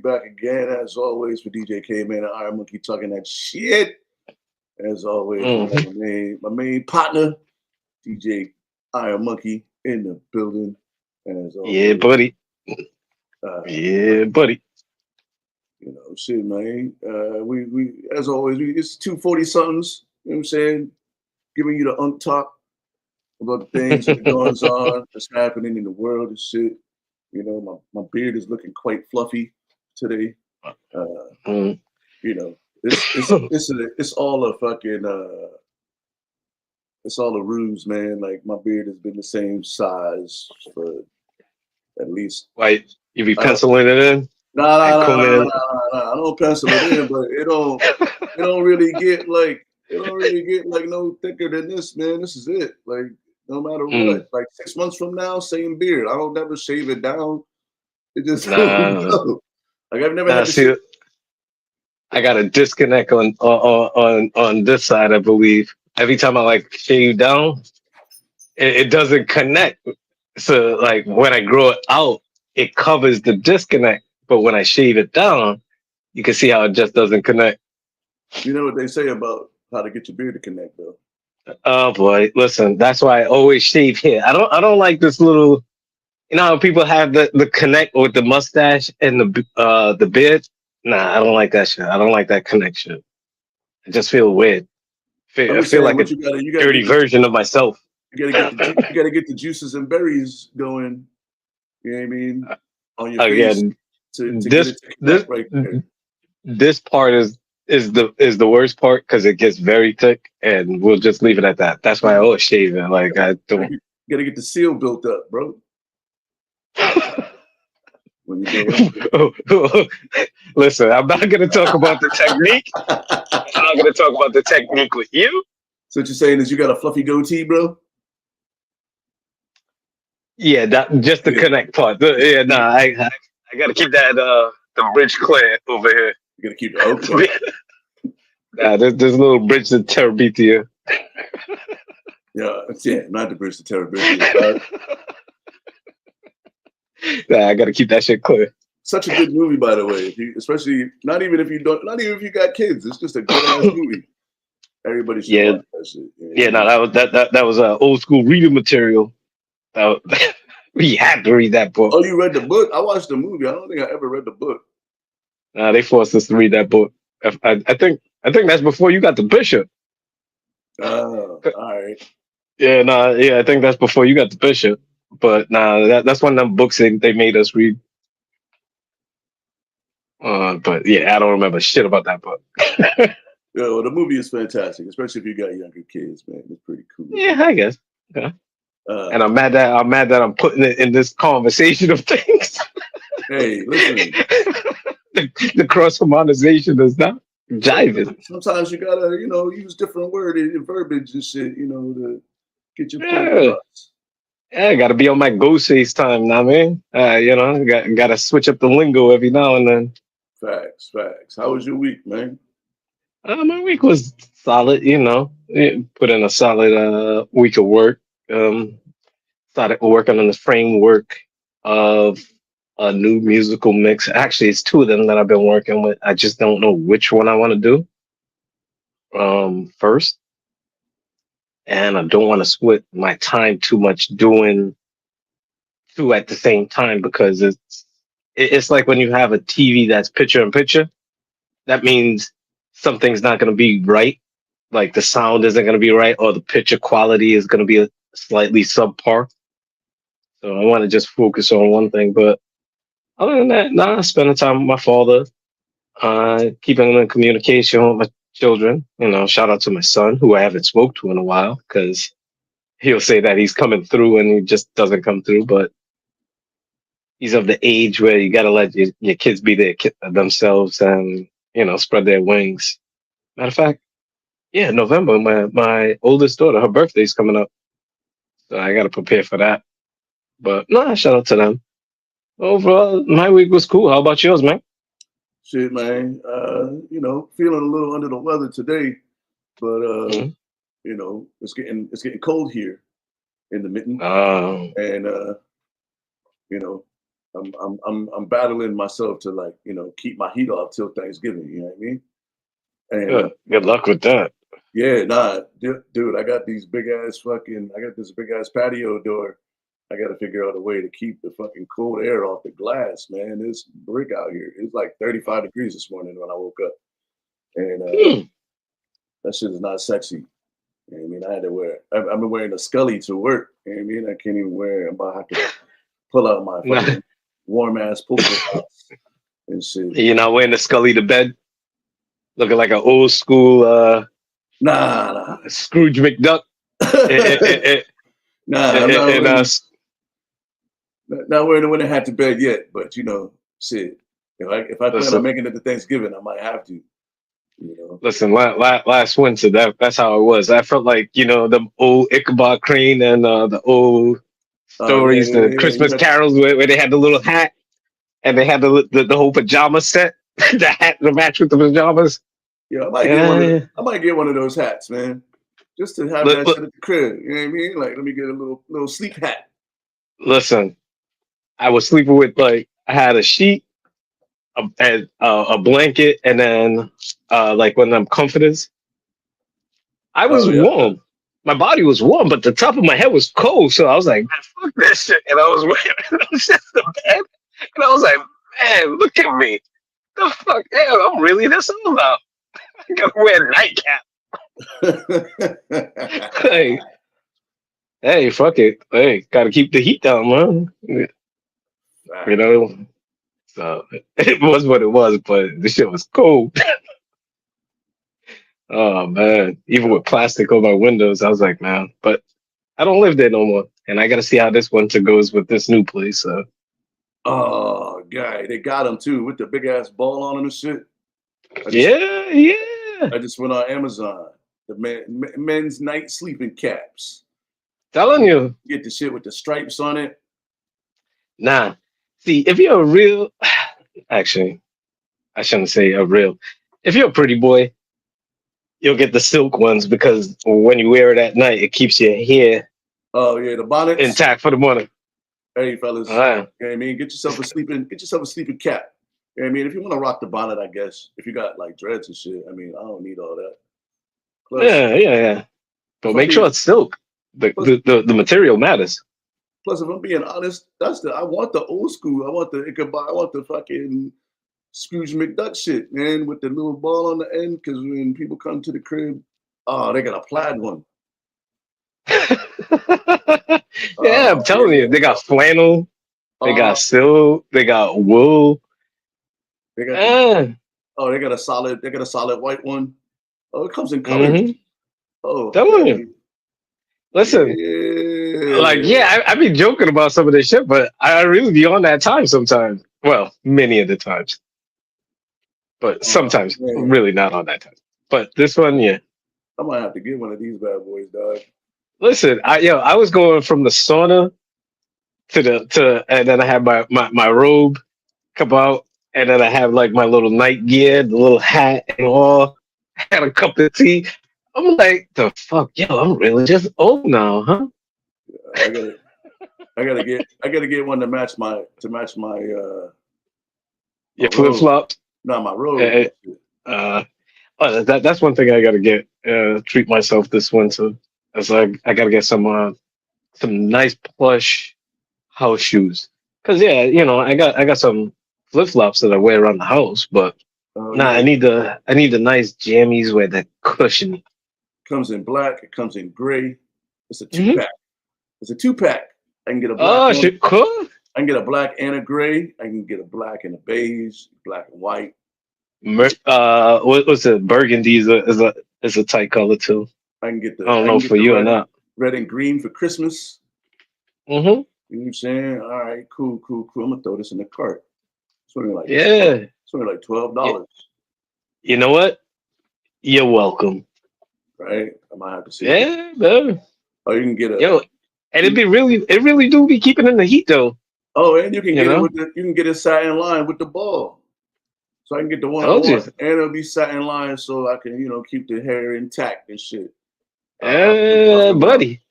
back again, as always, for DJ Caveman and IronMonkey talking that shit. As always, my main partner, DJ IronMonkey, in the building. As always, yeah, buddy. Yeah, buddy. You know, shit, man. We as always, it's 240 somethings. You know what I'm saying? Giving you the talk about the things that goes on, that's happening in the world and shit. You know, my beard is looking quite fluffy today. You know, it's all a fucking it's all a ruse, man. Like my beard has been the same size for at least. Why you be penciling it in? Nah. I don't pencil it in, but it don't really get like no thicker than this, man. This is it. Like no matter what. Like 6 months from now, same beard. I don't never shave it down. It just go. Like I've never had to see. I got a disconnect on this side, I believe. Every time I like shave down, it doesn't connect. So like when I grow it out, it covers the disconnect. But when I shave it down, you can see how it just doesn't connect. You know what they say about how to get your beard to connect, though. Oh boy, listen, that's why I always shave here. I don't like this little. You know how people have the connect with the mustache and the beard. Nah, I don't like that shit. I don't like that connection. I just feel weird. I feel like a dirty version of myself. You gotta get the juices and berries going. You know what I mean? On your face. To get it to connect right there. This part is the worst part because it gets very thick, and we'll just leave it at that. That's why I always shave it. Like I don't. You gotta get the seal built up, bro. Listen, I'm not going to talk about the technique. I'm not going to talk about the technique with you. So what you're saying is you got a fluffy goatee, bro? Yeah, that just the connect part. Yeah, nah, I got to keep that the bridge clear over here. You got to keep it open. Nah, there's a little bridge to Terabithia. Yeah, not the bridge to Terabithia. Nah, I got to keep that shit clear. Such a good movie, by the way. Especially not even if you got kids. It's just a good ass movie. Everybody should watch that shit. Yeah, no, that was old school reading material. We had to read that book. Oh, you read the book? I watched the movie. I don't think I ever read the book. Nah, they forced us to read that book. I think that's before you got the bishop. Oh, all right. Yeah, I think that's before you got the bishop. But that's one of them books they made us read. But yeah, I don't remember shit about that book. Yeah, well, the movie is fantastic, especially if you got younger kids, man. It's pretty cool. Yeah, I guess. Okay. And I'm mad that I'm putting it in this conversation of things. Hey, listen. the cross harmonization is not jiving. Sometimes you gotta, use different word and verbiage and shit, to get your point across. Yeah, I gotta be on my Ghostface time now, man. Gotta switch up the lingo every now and then. Facts. How was your week, man? My week was solid, put in a solid week of work. Started working on the framework of a new musical mix. Actually, it's two of them that I've been working with. I just don't know which one I want to do first. And I don't want to split my time too much doing two at the same time because it's like when you have a TV that's picture in picture, that means something's not going to be right. Like the sound isn't going to be right or the picture quality is going to be slightly subpar. So I want to just focus on one thing. But other than that, spending time with my father, keeping in communication with my children. Shout out to my son, who I haven't spoke to in a while, because he'll say that he's coming through and he just doesn't come through. But he's of the age where you got to let your kids be themselves and, spread their wings. Matter of fact, yeah, November, my oldest daughter, her birthday's coming up. So I got to prepare for that. But shout out to them. Overall, my week was cool. How about yours, man? Shit, man. Feeling a little under the weather today, but it's getting cold here in the mitten, and I'm battling myself to like keep my heat off till Thanksgiving. You know what I mean? And Good luck with that. yeah, nah, dude, I got these big ass fucking. I got this big ass patio door. I got to figure out a way to keep the fucking cold air off the glass, man. It's brick out here. It's like 35 degrees this morning when I woke up, and Hmm. that shit is not sexy. You know what I mean, I had to wear. I've been wearing a Scully to work. You know what I mean, I can't even wear. I'm about to have to pull out my Nah, fucking warm ass polka dots and shit. you're not wearing the Scully to bed, looking like an old school Nah, Scrooge McDuck. nah. I'm And not wearing the winter hat to bed yet. But shit. If I plan on listen, making it to Thanksgiving, I might have to. You know. listen. Last winter, that's how it was. I felt like the old Ichabod Crane and the old Oh yeah, stories, yeah, the yeah. You Christmas had, carols where they had the little hat and they had the whole pajama set, the hat to match with the pajamas. I might get one of Yeah. I might get one of those hats, man. Just to have that shit at the crib. You know what I mean? Like, let me get a little sleep hat. Listen, I was sleeping with like I had a sheet, a blanket, and then like one of them comforters. I was Oh yeah. warm. My body was warm, but the top of my head was cold. So I was like, man, fuck this shit. And I was wearing just the bed. And I was like, man, look at me. The fuck? Damn, I'm really this all about. I gotta wear a nightcap. Hey, hey, fuck it. Hey, gotta keep the heat down, man. You know? So it was what it was, but the shit was cold. Oh man. Even with plastic on my windows, I was like, man, but I don't live there no more. And I gotta see how this winter goes with this new place. So Oh, guy, they got him too with the big ass ball on him and shit. I just yeah, yeah. I just went on Amazon. The men's night sleeping caps. Telling you. Get the shit with the stripes on it. Nah. See, if you're a real actually, I shouldn't say a real. If you're a pretty boy, you'll get the silk ones because when you wear it at night, it keeps your hair Oh yeah, the bonnets. intact for the morning. Hey fellas, All right. you know what I mean? Get yourself a sleeping cap. You know what I mean? If you want to rock the bonnet, I guess. If you got like dreads and shit, I mean, I don't need all that. Plus, Yeah, yeah, yeah. But if I'm make sure being it's silk. The plus, the, the, the material matters. plus if I'm being honest, I want the old school. I want the Ichabod. I want the fucking Scrooge McDuck shit, man, with the little ball on the end. Because when people come to the crib, oh, they got a plaid one. Yeah, I'm Oh telling you, yeah. they got flannel, they Uh, got silk, they got wool. they got the Eh, they got a solid white one. Oh, it comes in colors. mm-hmm. Oh, Telling you. okay. Listen, like, Yeah. yeah, I be joking about some of this shit, but I really be on that time sometimes. Well, many of the times, but Oh sometimes man. really not on that time. But this one, yeah. I might have to get one of these bad boys, dog. Listen, I was going from the sauna and then I had my robe come out, and then I have like my little night gear, the little hat and all. Had a cup of tea. I'm like, the fuck, yo, I'm really just old now, huh? I gotta I gotta get one to match my Your flip robe. flops. Not my robe. Uh, uh, that's one thing I gotta get. Treat myself this winter. It's like I gotta get some nice plush house shoes. Cause yeah, I got some flip flops that I wear around the house, but Oh nah, yeah. I need the nice jammies where they're cushiony. Comes in black, it comes in gray. It's a two Mm-hmm. pack. It's a two pack. I can get a black Oh one. shit, cool. I can get a black and a gray. I can get a black and a beige, black and white. What's it? Burgundy is a tight color too. I don't I know can get for the you or not. red and green for Christmas. Mm-hmm. You know what I'm saying? All right, cool, cool, cool. I'm gonna throw this in the cart. It's only like Yeah. $12, Y- You know what? You're welcome. right? I might have to see if it. Yeah, man. Oh, you can get a. Yo, and it really do be keeping in the heat though. Oh, and you can You get it know, with the. You can get it satin line with the ball. So I can get the one I told you. want, and it'll be satin line, so I can keep the hair intact and shit. I'll Yeah, be down. buddy.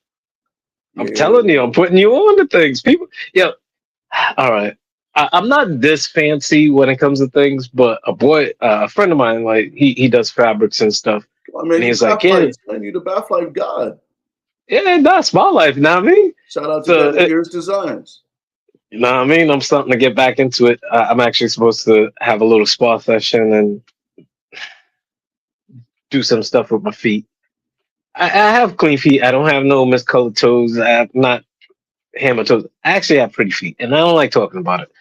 I'm Yeah, telling you, I'm putting you on to things. People, yeah. All right. I'm not this fancy when it comes to things, but a friend of mine, like he does fabrics and stuff, Come on, and man, you he's like, bath yeah, life, man. You the bath life god. yeah, that's my life. You know what I mean? Shout out to So, Daddy Dearest Designs. you know what I mean? I'm starting to get back into it. I'm actually supposed to have a little spa session and do some stuff with my feet. I have clean feet. I don't have no miscolored toes. I have not hammer toes. I actually have pretty feet, and I don't like talking about it.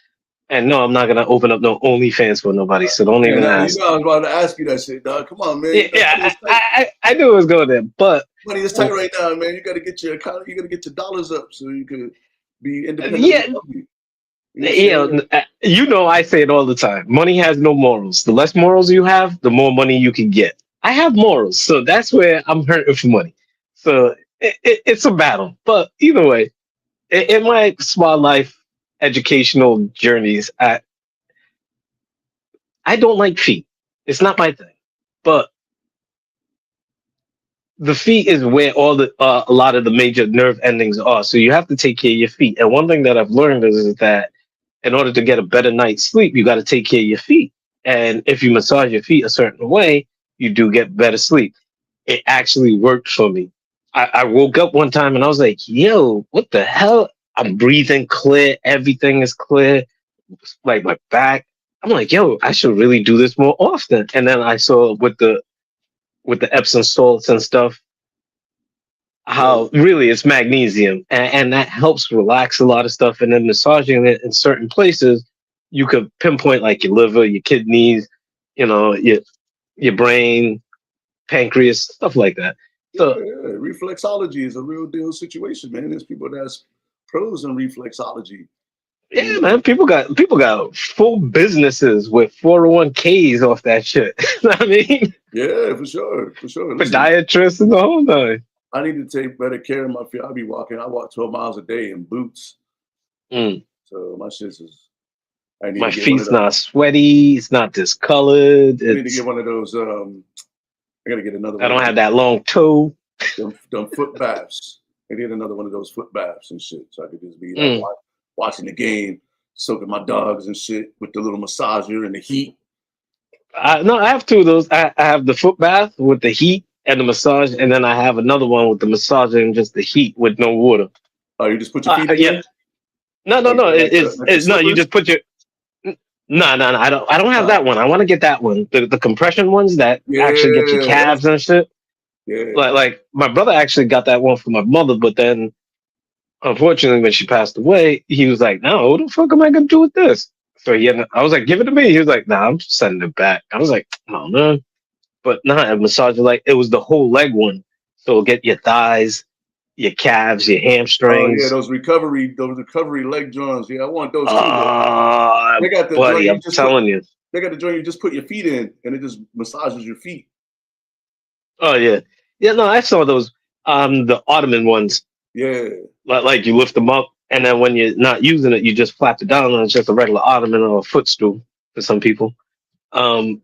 And no, I'm not gonna open up no OnlyFans for nobody, so don't Man, even you ask. know I was about to ask you that shit, dog. Come on, man. Yeah, You know, money yeah, is tight. I knew it was going there, but Money is tight right now, man. You got to get your economy. You got to get your dollars up so you could be independently yeah, wealthy. You know what I'm yeah, saying? you know, I say it all the time. Money has no morals. The less morals you have, the more money you can get. I have morals, so that's where I'm hurting for money. So it's a battle, but either way, in my small life educational journeys, I don't like feet. It's not my thing, but the feet is where all the a lot of the major nerve endings are. So you have to take care of your feet. And one thing that I've learned is that in order to get a better night's sleep, you got to take care of your feet. And if you massage your feet a certain way, you do get better sleep. It actually worked for me. I woke up one time and I was like, yo, what the hell? I'm breathing clear. Everything is clear. Like my back. I'm like, yo, I should really do this more often. And then I saw with the Epsom salts and stuff, Yeah. how really it's magnesium and that helps relax a lot of stuff. And then massaging it in certain places, you could pinpoint like your liver, your kidneys, you know, your brain, pancreas, stuff like that. Yeah, So yeah. Reflexology is a real deal situation, man. There's people that's pros in reflexology. You yeah, know? man, people got full businesses with 401ks off that shit. You know what I mean? Yeah, for sure, for sure. Listen, Podiatrists and the whole nine. I need to take better care of my feet. I be walking. I walk 12 miles a day in boots, Mm. so my shit is. I need My to get one of feet's those. not sweaty. It's not discolored. I need to get It's one of those. I gotta get another I one of don't those have that long toe. them foot baths. I need another one of those foot baths and shit, so I could just be like Mm. watching the game, soaking my dogs and shit with the little massager and the heat. No, I have two of those. I have the foot bath with the heat and the massage, and then I have another one with the massage and just the heat with no water. Oh, you just put your feet in Yeah. there, No, no, no. like the No. You slippers. just put your. No, no, no. I don't have Uh, that one. I want to get that one. The compression ones that actually get your yeah, calves and shit. yeah. Like my brother actually got that one for my mother, but then unfortunately when she passed away, he was like, "No, what the fuck am I gonna do with this?" So I was like, "Give it to me." He was like, "Nah, I'm just sending it back." I was like, "Oh no." But not a massage like it was the whole leg one. So it'll get your thighs, your calves, your Oh yeah, hamstrings. those recovery leg joints. Yeah, I want those too. Though. Uh They got the joint buddy, you I'm just put. telling you. They got the joint you just put your feet in, and it just massages your feet. Oh yeah. Yeah, no, I saw those the ottoman ones. Yeah. Like you lift them up and then when you're not using it, you just flap it down and it's just a regular ottoman or a footstool for some people. Um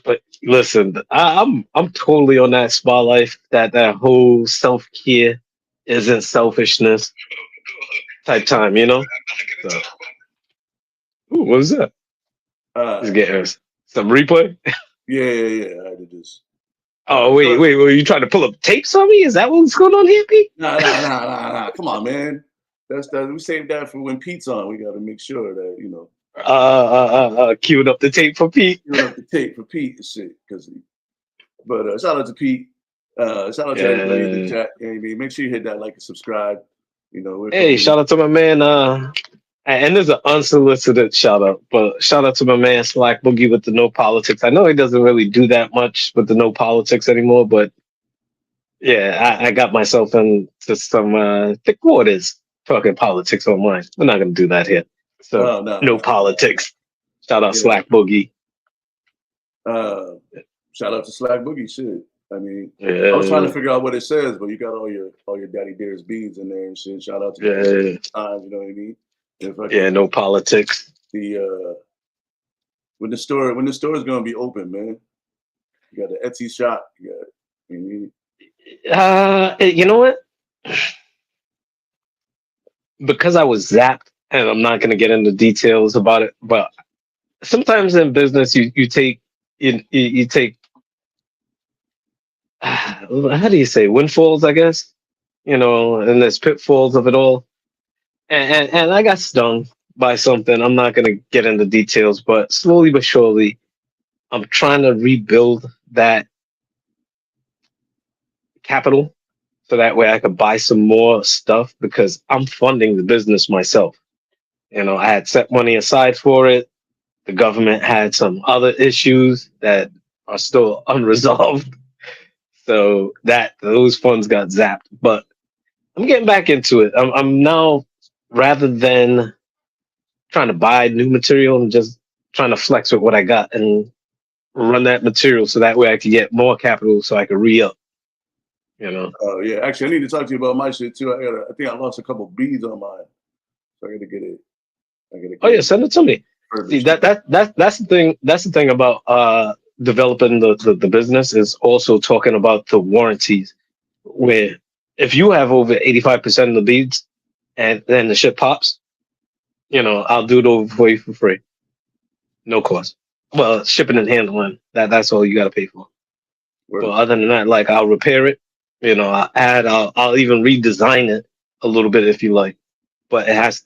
but listen, I'm totally on that spa life, that whole self care isn't selfishness type time, you know? So, ooh, what was that? Just Uh, getting some replay. yeah. I did this. Oh wait, So, were you trying to pull up tapes on me? Is that what's going on here, Pete? nah. Come on, man. That's that. We saved that for when Pete's on. We got to make sure that Queued up the tape for Pete. queuing up the tape for Pete and shit. But shout out to Pete. Shout out to everybody in the Yeah. chat. You know what I mean? Make sure you hit that like and subscribe. We're Hey, coming. shout out to my man. And there's an unsolicited shout out, but shout out to my man Slack Boogie with the no politics. I know he doesn't really do that much with the no politics anymore, but yeah, I got myself into some thick waters talking politics online. We're not gonna do that here. So Oh no. no politics. Shout out Yeah. Slack Boogie. Uh, Shout out to Slack Boogie. Shit. I mean, I was trying to Yeah, figure out what it says, but you got all your Daddy Dearest beads in there and shit. Shout out to Daddy yeah, Times. You know what I mean? If I yeah. can, No politics. the when the store is gonna be open, man. You got the Etsy shop. You got. You know You know what? Because I was zapped and I'm not going to get into details about it. But sometimes in business, you take you take how do you say windfalls? I guess and there's pitfalls of it all. And I got stung by something. I'm not going to get into details, but slowly but surely, I'm trying to rebuild that capital so that way I could buy some more stuff because I'm funding the business myself. I had set money aside for it. The government had some other issues that are still unresolved. So that those funds got zapped. But I'm getting back into it. I'm now rather than trying to buy new material and just trying to flex with what I got and run that material so that way I could get more capital so I could re up. Oh yeah, actually, I need to talk to you about my shit too. I think I lost a couple beads on mine, so I got to get it. I got to Oh get yeah, it send it to me. See refurbished. that's the thing. That's the thing about developing the business is also talking about the warranties. Where if you have over 85% of the beads and then the shit pops, I'll do it over for you for free, no cost. Well, shipping and handling that's all you got to pay for. But Word. other than that, like I'll repair it. I'll even redesign it a little bit if you like. But it has,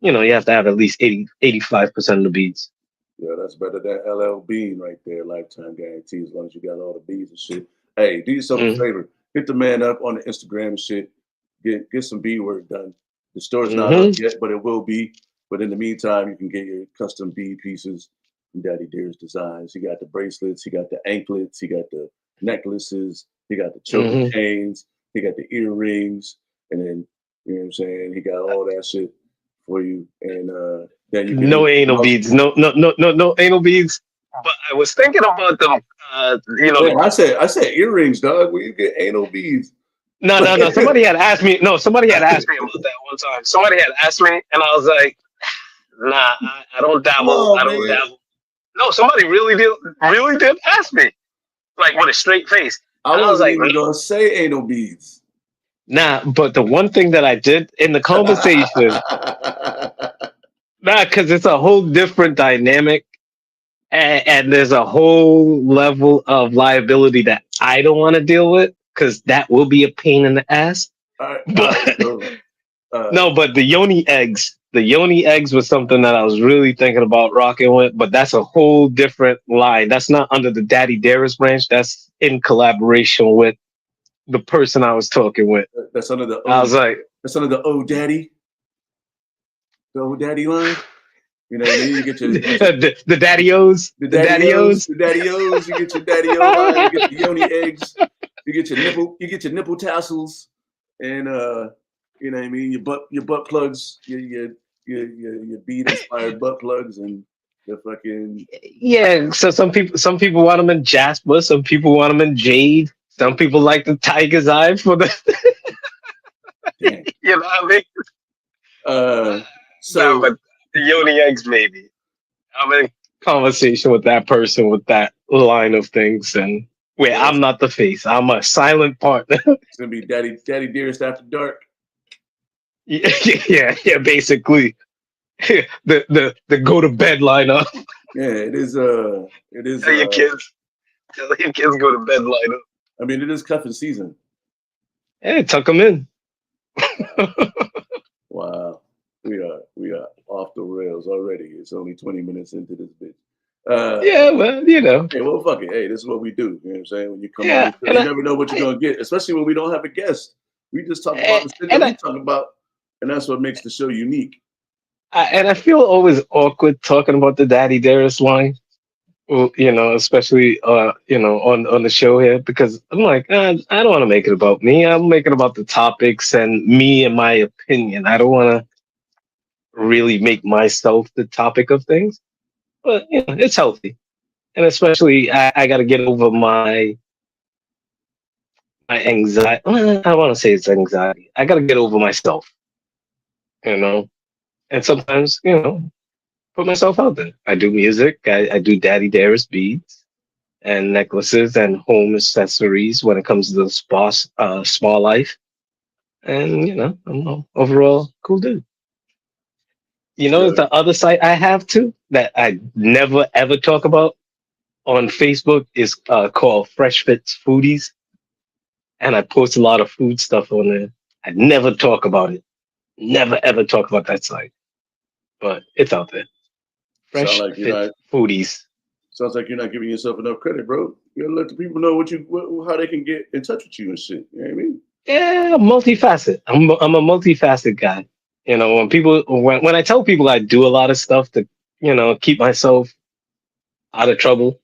you have to have at least 85% of the beads. Yeah, that's better than LL Bean right there, lifetime guarantee, as long as you got all the beads and shit. Hey, do yourself a Mm-hmm. favor. Hit the man up on the Instagram and shit. Get some bead work done. The store's not up Mm-hmm. yet, but it will be. But in the meantime, you can get your custom bead pieces from Daddy Dear's Designs. He got the bracelets, he got the anklets, he got the necklaces, he got the choker Mm-hmm. chains, he got the earrings, and then you know what I'm saying, he got all that shit for you. And then you No can anal also beads. No, no, no, no, no anal beads. But I was thinking about them. man, I said earrings, dog. Where you get anal beads? No, no, no. Somebody had asked me. No, somebody had asked me about that one time. Somebody had asked me, and I was like, Nah, I don't Come dabble. I on, don't man. dabble. No, somebody really did ask me, like with a straight face, I and I was wasn't like, even gonna say anal beads. Nah. But the one thing that I did in the conversation, nah, because it's a whole different dynamic, and there's a whole level of liability that I don't want to deal with because that will be a pain in the ass. all right. But So, no, but the yoni eggs was something that I was really thinking about rocking with, but that's a whole different line. That's not under the Daddy Darius branch. That's in collaboration with the person I was talking with. that's under the I old. was like, That's under the old daddy, the old daddy line. You know what I mean? You get your the daddy-os, the the daddy O's, daddy-os. the daddy O's. You get your daddy O line. You get the yoni eggs. You get your nipple. You get your nipple tassels, and you know what I mean. Your butt plugs. Your bead inspired butt plugs and the fucking Yeah, so some people want them in jasper, some people want them in jade, some people like the tiger's eye for the damn. you know what I mean? Uh, No, so but the yoni eggs maybe. I'm in conversation with that person with that line of things, and where yeah, I'm not the face, I'm a silent partner. it's gonna be daddy dearest after dark. Yeah, yeah, yeah. Basically, the go to bed lineup. Yeah, it is. It is. Tell your kids, tell your kids go to bed lineup. I mean, it is cuffing season. Hey, tuck them in. Wow, we are off the rails already. It's only 20 minutes into this bitch. Yeah, well, Hey, well, fuck it. Hey, this is what we do. You know what I'm saying? When you come on yeah, the show, you never know what you're gonna get, especially when we don't have a guest. We just talk about the shit that and we talk about, and that's what makes the show unique. I feel always awkward talking about the Daddy Darius line. Well, especially on the show here because I'm like, I don't want to make it about me. I'm making it about the topics and me and my opinion. I don't want to really make myself the topic of things, but it's healthy. And especially, I got to get over my anxiety. I want to say it's anxiety. I got to get over myself, you know. And sometimes, put myself out there. I do music. I do Daddy Darius beats and necklaces and home accessories when it comes to the spa life. And I'm a overall cool dude. You know, Yeah. the other site I have too that I never ever talk about on Facebook is called Fresh Fits Foodies, and I post a lot of food stuff on there. I never talk about it. Never ever talk about that site, but it's out there. Sound Fresh like you're Fit not. Foodies. Sounds like you're not giving yourself enough credit, bro. You gotta let the people know how they can get in touch with you and shit. You know what I mean? Yeah, multifaceted. I'm a multifaceted guy. You know, when I tell people I do a lot of stuff to keep myself out of trouble,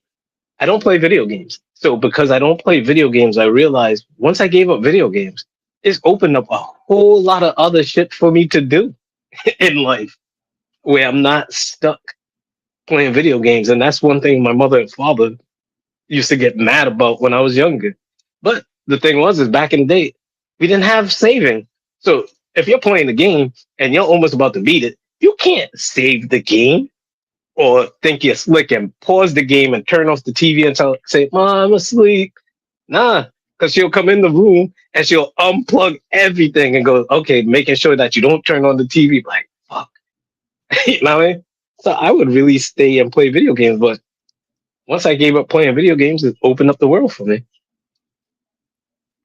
I don't play video games. So because I don't play video games, I realized once I gave up video games, it's opened up a whole lot of other shit for me to do in life where I'm not stuck playing video games. And that's one thing my mother and father used to get mad about when I was younger. But the thing was, is back in the day, we didn't have saving. So if you're playing the game and you're almost about to beat it, you can't save the game or think you're slick and pause the game and turn off the TV and say, "Mom, I'm asleep." Nah, because she'll come in the room and she'll unplug everything and go, "Okay," making sure that you don't turn on the TV. Like, fuck, you know what I mean? So I would really stay and play video games, but once I gave up playing video games, it opened up the world for me.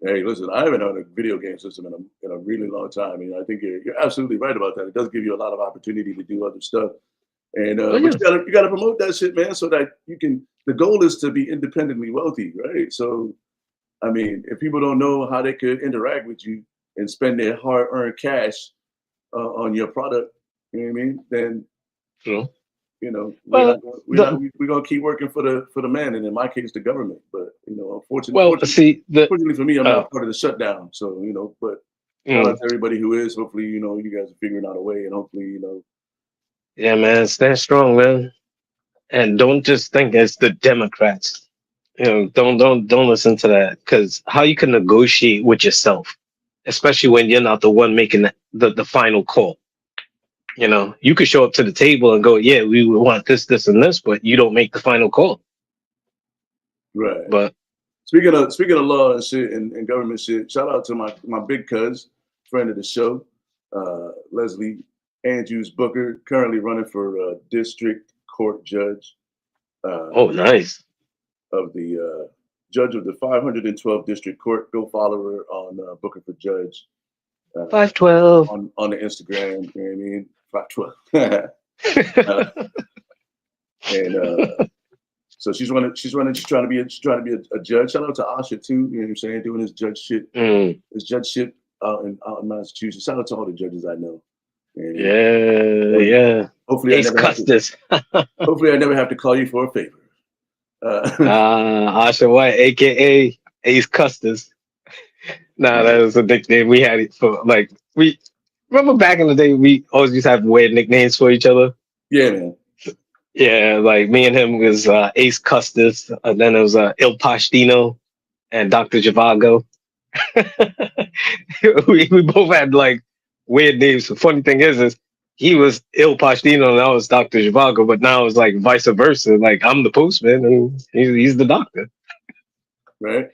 Hey, listen, I haven't owned a video game system in a really long time. And I think you're absolutely right about that. It does give you a lot of opportunity to do other stuff. And Oh but yeah, you gotta promote that shit, man, so that you can. The goal is to be independently wealthy, right? So I mean, if people don't know how they could interact with you and spend their hard-earned cash on your product, you know what I mean? Then true. we're not Well, gonna, the we're gonna keep working for the man, and in my case, the government. But well, see the fortunately for me, I'm uh, not part of the shutdown. So but shout out mm, to everybody who is. Hopefully, you guys are figuring out a way, and hopefully, yeah, man, stand strong, man, and don't just think it's the Democrats. Don't listen to that because how you can negotiate with yourself, especially when you're not the one making the final call. You could show up to the table and go, "Yeah, we would want this, this, and this," but you don't make the final call. right. But Speaking of law and shit and government shit, shout out to my big cuz, friend of the show, Leslie Andrews Booker, currently running for district court judge uh, oh, nice. of the judge of the 512 district court. Go follow her on Booker for Judge uh, 512. on the Instagram. You know what I mean? 512. And so she's trying to be a judge. Shout out to Asha too. You know what I'm saying? Doing Mm, his judgeship out in Massachusetts. Shout out to all the judges I know. And yeah, yeah. hopefully I Ace never have to. Custis. Hopefully I never have to call you for a favor. Asha White, aka Ace Custis. Nah, that was a nickname we had it for. Like we remember back in the day, we always used to have weird nicknames for each other. Yeah, man. Yeah, like me and him was Ace Custis, and then it was Il Pastino and Doctor Javago. we both had like weird names. The funny thing is he was Il Pastino and I was Doctor Javago, but now it's like vice versa. Like I'm the postman and he's the doctor. Right.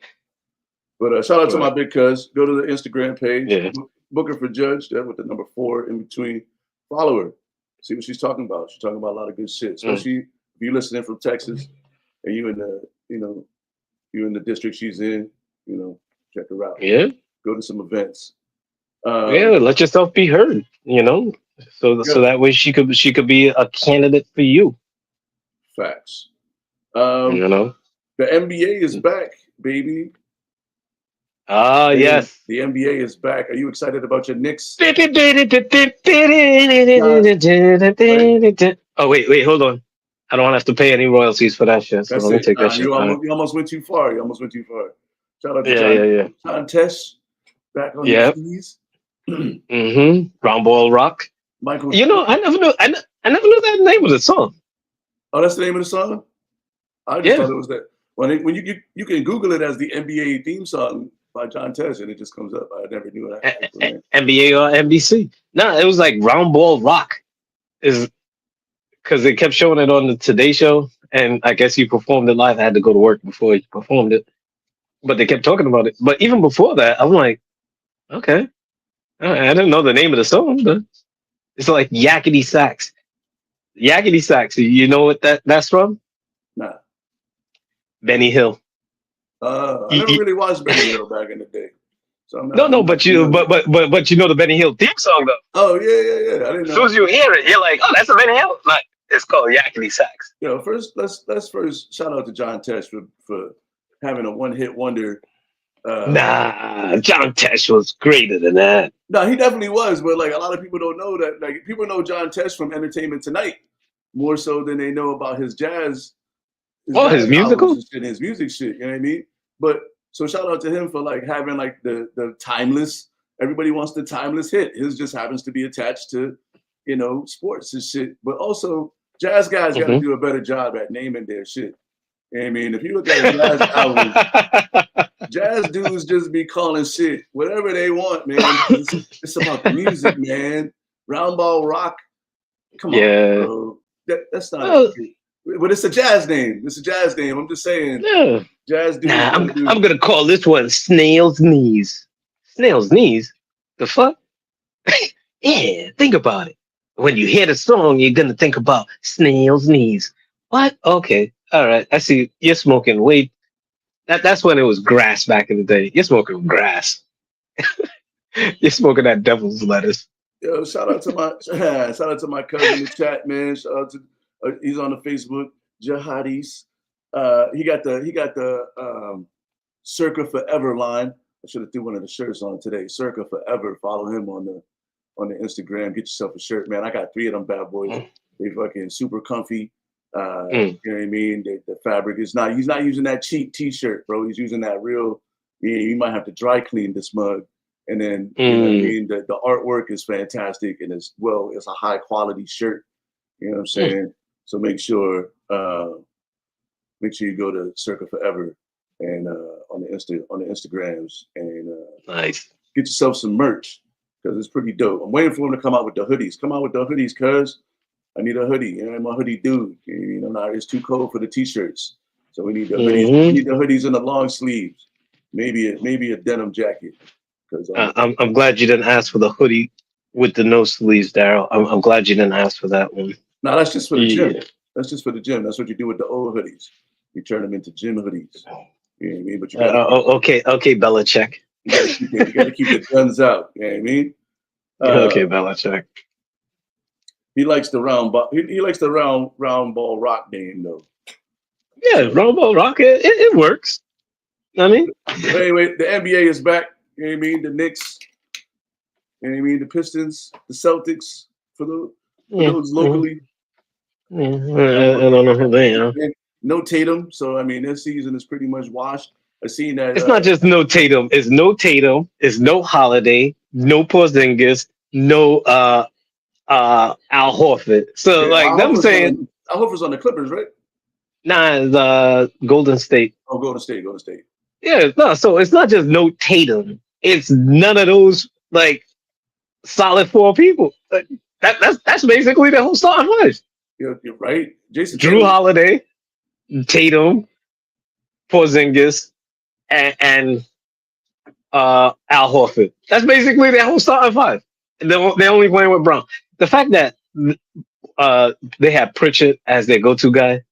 But shout out to my But big cuz. Go to the Instagram page, yeah. Booker for Judge, there with the number 4 in between. Follow her. See what she's talking about. She's talking about a lot of good shit, Mm. especially if you're listening from Texas and you in the district she's in. Check her out. Yeah. Go to some events. Yeah, Um, let yourself be heard. So yeah, that way she could be a candidate for you, facts. you Um, know. the NBA is back, baby. Ah, Hey, yes. the NBA is back. Are you excited about your Knicks? Oh, John, right? wait, hold on. I don't want to have to pay any royalties for that shit, so That's let me it. take that shit back. You almost went too far. You almost went too far. Shout out to Yeah, yeah, yeah. John Tesh back on the Yep. keys. Mm-hmm. Brown Ball Rock. Michael. I never knew. I never knew that name of the song. Oh, that's the name of the song. I just Yeah. thought it was that. When you can Google it as the NBA theme song by John Tesh, and it just comes up. I never knew that. NBA or NBC. No, it was like Brown Ball Rock. Is because they kept showing it on the Today Show, and I guess he performed it live. I had to go to work before he performed it, but they kept talking about it. But even before that, I'm like, okay, I didn't know the name of the song, but It's like yakety sax. Yakety sax. You know what that's from? Nah. Benny Hill. I never really watched Benny Hill back in the day, so No, no, I'm not but you familiar. but you know the Benny Hill theme song though. Oh yeah. I didn't As soon know. as you hear it, you're like, oh, that's a Benny Hill. Like it's called yakety sax. First let's first shout out to John Tesh for having a one hit wonder. Nah, John Tesh was greater than that. No, he definitely was, but like a lot of people don't know that. Like people know John Tesh from Entertainment Tonight more so than they know about his Oh, his jazz albums musical? and shit, his music shit. You know what I mean? But so shout out to him for like having like the timeless. Everybody wants the timeless hit. His just happens to be attached to, sports and shit. But also, jazz guys got to Hmm. do a better job at naming their shit. You know what I mean? If you look at a jazz album, jazz dudes just be calling shit whatever they want, man. It's about the music, man. Round ball rock. Come on, Yeah. bro. That's not a. Well, But it's a jazz name. It's a jazz name. I'm just saying, yeah. jazz dudes Nah, got to I'm do. gonna call this one Snail's Knees. Snail's Knees? The fuck? Yeah, think about it. When you hear the song, you're gonna think about Snail's Knees. What? Okay. All right. I see you're smoking weed. That's when it was grass back in the day. You're smoking grass. You're smoking that devil's lettuce. Yo, shout out to my cousin in the chat, man. Shout out to he's on the Facebook, Jihadis. He got the Circa Forever line. I should have threw one of the shirts on today. Circa Forever. Follow him on the Instagram. Get yourself a shirt, man. I got 3 of them bad boys. They fucking super comfy. Mm. You know what I mean? The fabric is not. He's not using that cheap T-shirt, bro. He's using that real. Yeah, you might have to dry clean this mug. And then you know what I Mm. mean. The artwork is fantastic, and it's a high quality shirt. You know what I'm Mm. saying? So make sure you go to Circa Forever and on the Instagrams and Nice. get yourself some merch because it's pretty dope. I'm waiting for them to come out with the hoodies. Come out with the hoodies, cuz I need a hoodie. I'm a hoodie dude. Now it's too cold for the t-shirts, so we need the hoodies. We Hmm. need the hoodies in the long sleeves. Maybe a denim jacket because I'm glad you didn't ask for the hoodie with the no sleeves, Daryl. I'm glad you didn't ask for that one. no, that's just for the gym. Yeah. That's just for the gym. That's what you do with the old hoodies. You turn them into gym hoodies. You know what I mean? But you got to keep Okay, Belichick. you got to keep the guns out. You know what I mean? Okay, Uh, Belichick. he likes the round ball. He likes the round ball rock game though. Yeah, So Rumble Rocket, it works. I mean, but anyway, the NBA is back. You know what I mean? The Knicks. You know what I mean? The Pistons, the Celtics. For yeah, those mhm, locally, yeah, I don't know who they are. no Tatum. So I mean, this season is pretty much washed. I seen that. It's not just no Tatum. It's no Tatum. It's no Holiday. No Porzingis. No Al Horford. So Yeah, like them saying, Al Horford's on the Clippers, right? nah, it's, Golden State. Oh, Golden State, Golden State. Yeah, no. So it's not just no Tatum. It's none of those like solid 4 people. Like, that's basically the whole starting five. You're right. Jason Drew Tatum. Holiday, Tatum, Porzingis, and Al Horford. That's basically their whole starting five. They're only playing with Brown. The fact that they had Pritchard as their go-to guy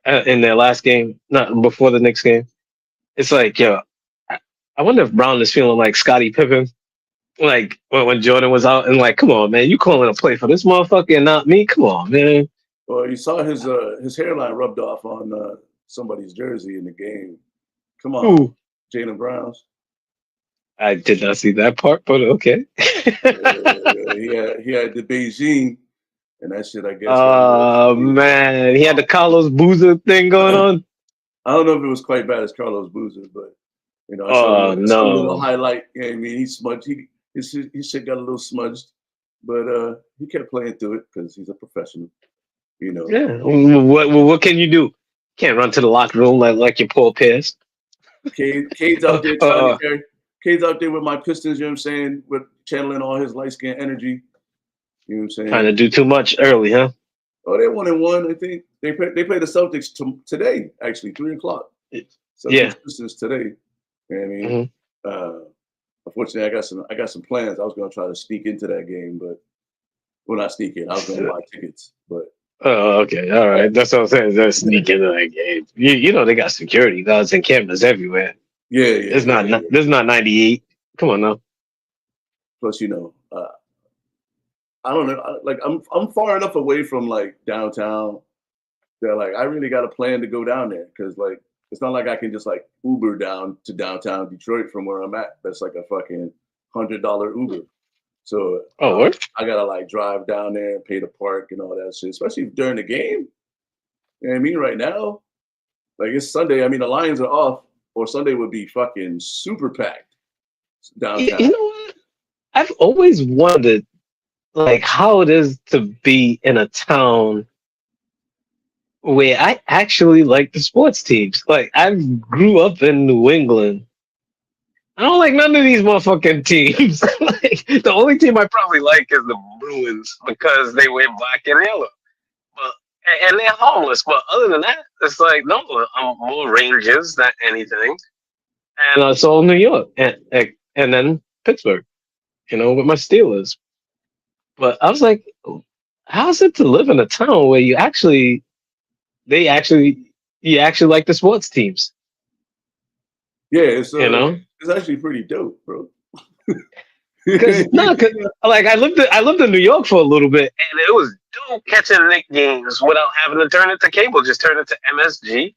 in their last game, not before the next game, it's like, yo, I wonder if Brown is feeling like Scottie Pippen, like when Jordan was out, and like, come on, man, you calling a play for this motherfucker and not me? Come on, man. Well, you saw his hairline rubbed off on somebody's jersey in the game. Come on, Ooh, Jalen Brown's. I did not see that part, but okay. He had the Beijing, and that shit. I guess got a little. Oh man, he had the Carlos Boozer thing going on. I don't know if it was quite bad as Carlos Boozer, but I saw Oh a little no. highlight. You know what I mean, he smudged. His shit got a little smudged, but he kept playing through it because he's a professional. You know, Yeah. What can you do? Can't run to the locker room like your poor Pierce. Cade's Uh, out there trying to uh, carry. Cade's out there with my Pistons. You know what I'm saying? With channeling all his light skin energy. You know what I'm Trying saying? to do too much early, huh? Oh, they 1-1. I think they play the Celtics today. Actually, 3 o'clock. Yeah. Celtics Pistons today. You know what I mean? Hmm. Uh, unfortunately, I got some plans. I was gonna try to sneak into that game, but Well, not sneaking. I was gonna buy tickets, but Oh, okay, all right. That's what I'm saying. They're sneaking like, hey, you know, they got security guards and cameras everywhere. yeah, yeah, It's not, yeah, yeah. this is not 98. Come on now. Plus, I don't know. Like I'm far enough away from like downtown that like I really got a plan to go down there because like it's not like I can just like Uber down to downtown Detroit from where I'm at. That's like a fucking $100 Uber. So Oh, what? I gotta like drive down there and pay the park and all that shit, especially during the game. You know what I mean? Right now, like it's Sunday. I mean, the Lions are off, or Sunday would be fucking super packed You downtown. know what? I've always wondered, like, how it is to be in a town where I actually like the sports teams. Like, I grew up in New England. I don't like none of these motherfucking teams. Like, the only team I probably like is the Bruins because they wear black and yellow. But and they're homeless. But other than that, it's like no, I'm more Rangers than anything. And it's all New York and then Pittsburgh. You know, with my Steelers. But I was like, how's it to live in a town where they actually you actually like the sports teams? Yeah, You know, it's actually pretty dope, bro. because no, cause, like I lived in New York for a little bit, and it was dope catching Nick games without having to turn it to cable. Just turn it to MSG,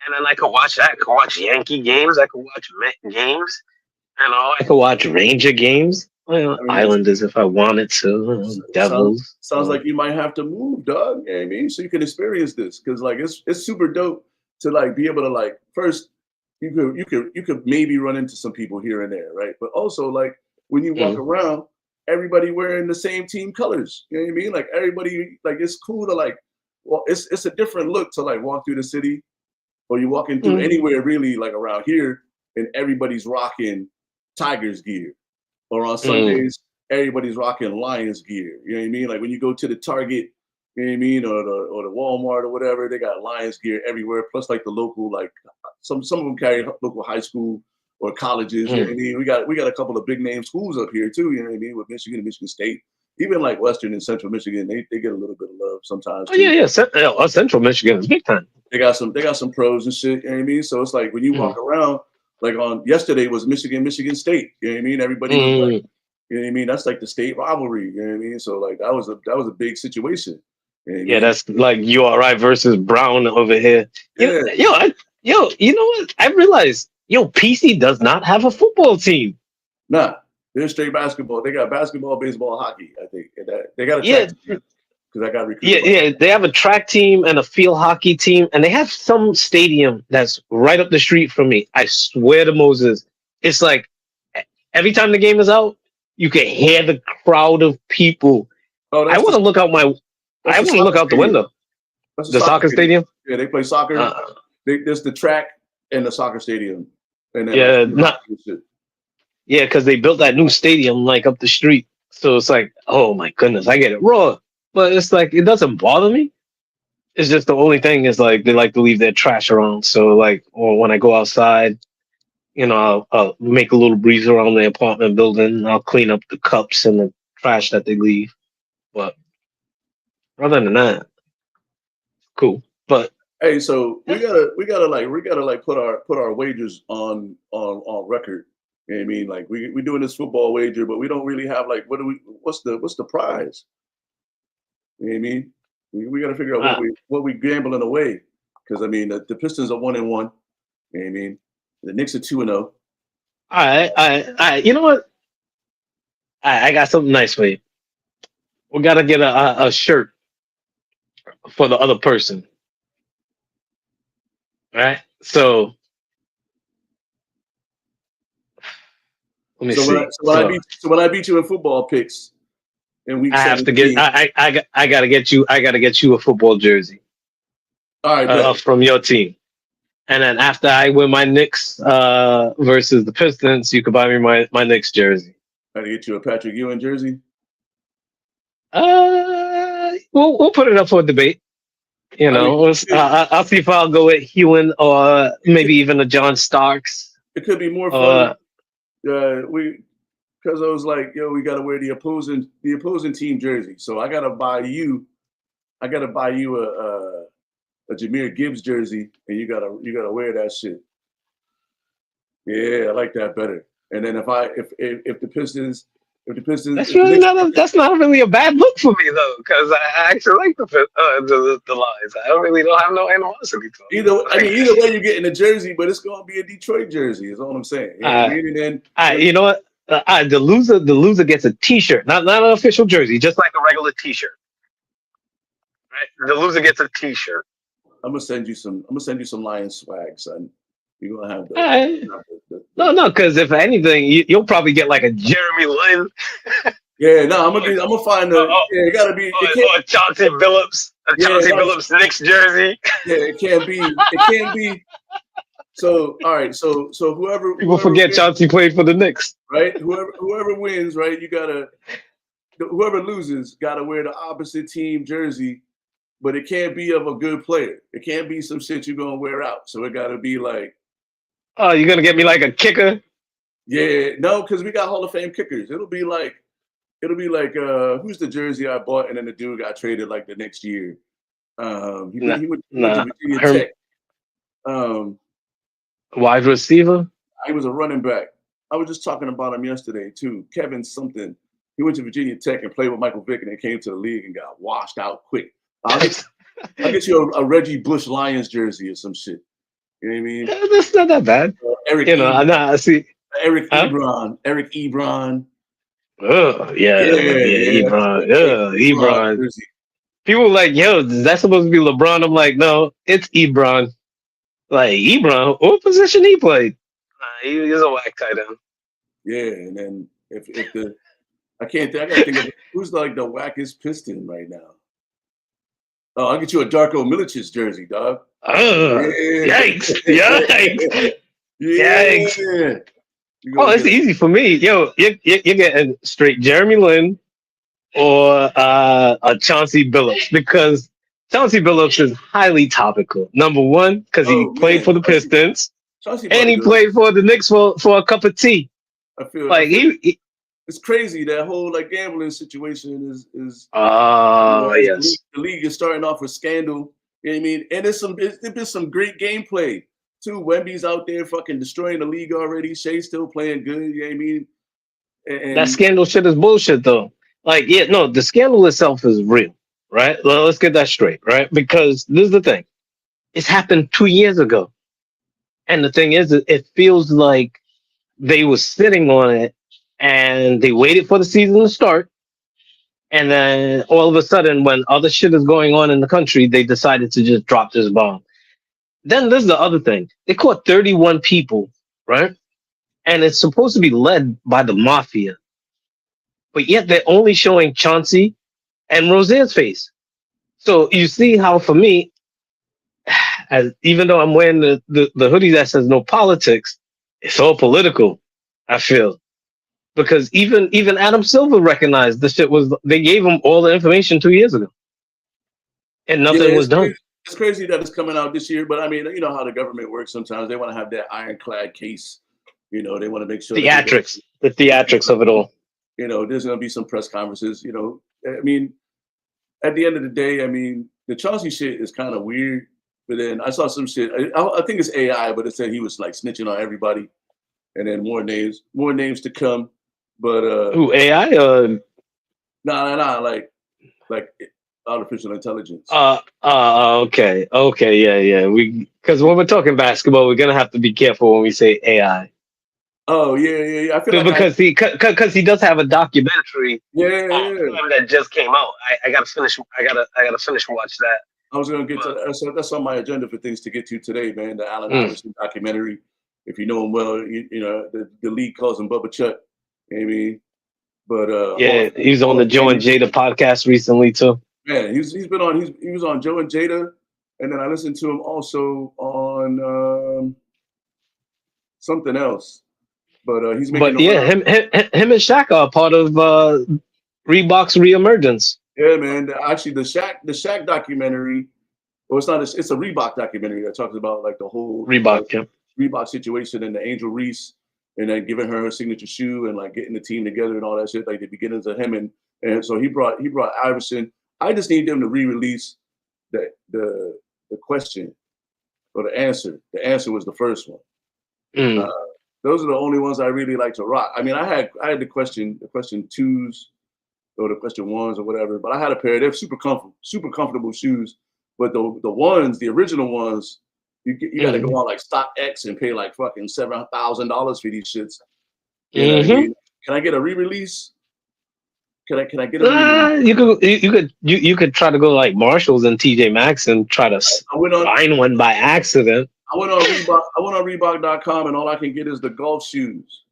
and then I could watch that. I could watch Yankee games. I could watch Met games. And I could watch Ranger games. Well, I mean, Islanders if I wanted to. Devils. sounds like you might have to move, dog. You know what I mean? So you can experience this because like it's super dope to like be able to like first you could maybe run into some people here and there, right? But also like when you walk Mm, around, everybody wearing the same team colors. You know what I mean? Like everybody like it's cool to like well, it's a different look to like walk through the city or you walking through mm, anywhere really like around here and everybody's rocking Tigers gear or on mm, Sundays, everybody's rocking Lions gear. You know what I mean? Like when you go to the Target, you know what I mean, or the Walmart or whatever, they got Lions gear everywhere. Plus, like the local, like some of them carry local high school or colleges. You know what mm. I mean? We got a couple of big name schools up here too. You know what I mean? With Michigan and Michigan State, even like Western and Central Michigan, they get a little bit of love sometimes Oh yeah, too. yeah. Central Michigan is big time. They got some pros and shit. You know what I mean? So it's like when you Mm, walk around, like on yesterday was Michigan State. You know what I mean? Everybody was like. mm. You know what I mean? That's like the state rivalry. You know what I mean? So like that was a big situation. You know what I Yeah, mean? that's like URI versus Brown over here. You know, Yeah. you know what? I realized, PC does not have a football team. Nah. They're straight basketball. They got basketball, baseball, hockey, I think. And they got a track Yeah, team because I got yeah, recruited by yeah. They have a track team and a field hockey team, and they have some stadium that's right up the street from me. I swear to Moses, it's like every time the game is out, you can hear the crowd of people. Oh, I want to look out my. that's I the want to look soccer out the stadium. window. That's the The soccer soccer stadium. stadium. Yeah, they play soccer. Uh, There's the track and the soccer stadium. And then like yeah, field not hockey and shit. yeah, because they built that new stadium like up the street. So it's like, oh my goodness, I get it raw, but it's like it doesn't bother me. It's just the only thing is like they like to leave their trash around. So like, or when I go outside, I'll make a little breeze around the apartment building. I'll clean up the cups and the trash that they leave. But other than that, cool. But Hey, so we gotta put our wagers on record. You know what I mean? Like we're doing this football wager, but we don't really have like what's the prize? You know what I mean? We gotta figure out uh, what we gambling away. Because I mean the Pistons are 1-1. You know what I mean? The Knicks are 2-0. you know what? I got something nice for you. We gotta get a shirt for the other person. All right. So let me So when I see. so when I So beat so when I beat you in football picks in week I have to get 17, I gotta get you a football jersey all right, bet. from your team. And then after I win my Knicks versus the Pistons, you can buy me my Knicks jersey. I gotta get you a Patrick Ewing jersey. We'll put it up for a debate. I mean, I'll see if I'll go with Hewen or it could maybe even a John Starks. it could be more fun. Uh, We because I was like, yo, we got to wear the opposing team jersey. So I got to buy you a Jahmyr Gibbs jersey, and you gotta wear that shit. Yeah, I like that better. And then if the Pistons That's not really a bad look for me though, because I actually like the Lions. I really don't have no animosity to either way you're getting a jersey, but it's gonna be a Detroit jersey. Is all I'm saying. You know what I mean? And then you know what? The loser gets a T-shirt, not an official jersey, just like a regular T-shirt. Right? The loser gets a T-shirt. I'm gonna send you some Lions swag, son. You're gonna have No, because if anything, you'll probably get like a Jeremy Lin. Yeah, no, I'm gonna find it gotta be or Chauncey Billups, Billups Knicks jersey. Yeah, it can't be. So all right, so whoever forget wins, Chauncey played for the Knicks, right? Whoever wins, right? Whoever loses gotta wear the opposite team jersey, but it can't be of a good player. It can't be some shit you're gonna wear out. So it gotta be like, oh, you're gonna get me like a kicker? Yeah, no, because we got Hall of Fame kickers. It'll be like who's the jersey I bought and then the dude got traded like the next year. He went to Virginia Tech. Wide receiver? He was a running back. I was just talking about him yesterday too. Kevin something. He went to Virginia Tech and played with Michael Vick and then came to the league and got washed out quick. I'll get you a Reggie Bush Lions jersey or some shit. You know what I mean? That's not that bad. Eric Ebron. Eric Ebron. Oh, yeah, Ebron. Ebron. People like, yo, is that supposed to be LeBron? I'm like, no, it's Ebron. Like, Ebron, what position he played? He's a whack tight end. Yeah, and then I gotta think of who's like the wackest Piston right now. Oh, I'll get you a Darko Milic's jersey, dog. Yikes! Yikes! Yikes! Oh, it's easy for me. Yo, you're getting straight Jeremy Lin or a Chauncey Billups, because Chauncey Billups is highly topical. Number one, because he played for the Pistons, and he played for the Knicks for a cup of tea. I feel like it's crazy, that whole like gambling situation is yes. The league is starting off with scandal. You know what I mean? And there's been some great gameplay too. Wemby's out there fucking destroying the league already. Shea's still playing good. You know what I mean? And that scandal shit is bullshit though. Like, yeah, no, the scandal itself is real, right? Well, let's get that straight, right? Because this is the thing. It's happened 2 years ago. And the thing is, it feels like they were sitting on it and they waited for the season to start. And then all of a sudden, when other shit is going on in the country, they decided to just drop this bomb. Then there's the other thing. They caught 31 people, right? And it's supposed to be led by the mafia. But yet they're only showing Chauncey and Rozier's face. So you see how, for me, even though I'm wearing the hoodie that says no politics, it's all political, I feel. Because even Adam Silver recognized the shit they gave him all the information 2 years ago. And nothing was done. It's crazy that it's coming out this year, but I mean, you know how the government works sometimes. They want to have that ironclad case. You know, they want to make sure the theatrics of it all. You know, there's going to be some press conferences. You know, I mean, at the end of the day, I mean, the Chauncey shit is kind of weird. But then I saw some shit. I think it's AI, but it said he was like snitching on everybody, and then more names to come. But AI? Nah, like artificial intelligence. Okay, yeah. Because when we're talking basketball, we're gonna have to be careful when we say AI. Oh yeah. I feel because he does have a documentary. Yeah. That just came out. I gotta finish. I gotta finish watch that. I was gonna get to that. That's on my agenda for things to get to today, man. The Allen Iverson documentary. If you know him well, you know the league calls him Bubba Chuck. You know what I mean? But yeah, he was on the Joe and Jada podcast recently too. Yeah, he was on Joe and Jada, and then I listened to him also on something else. But he's making. But yeah, him and Shaq are part of Reebok's reemergence. Yeah, man. Actually, the Shaq documentary. Well, it's not. It's a Reebok documentary that talks about like the whole Reebok situation and the Angel Reese and then giving her signature shoe and like getting the team together and all that shit, like the beginnings of him, and so he brought Iverson. I just need them to re-release the question or the answer. The answer was the first one. Mm. Those are the only ones I really like to rock. I mean, I had the question twos or the question ones or whatever, but I had a pair. They're super comfortable shoes. But the ones, the original ones, you got to go on like StockX and pay like fucking $7,000 for these shits. You know what I mean? Can I get a re-release? Can I get a re-release? You could try to go like Marshalls and TJ Maxx and try to find one by accident. I went on Reebok.com and all I can get is the golf shoes.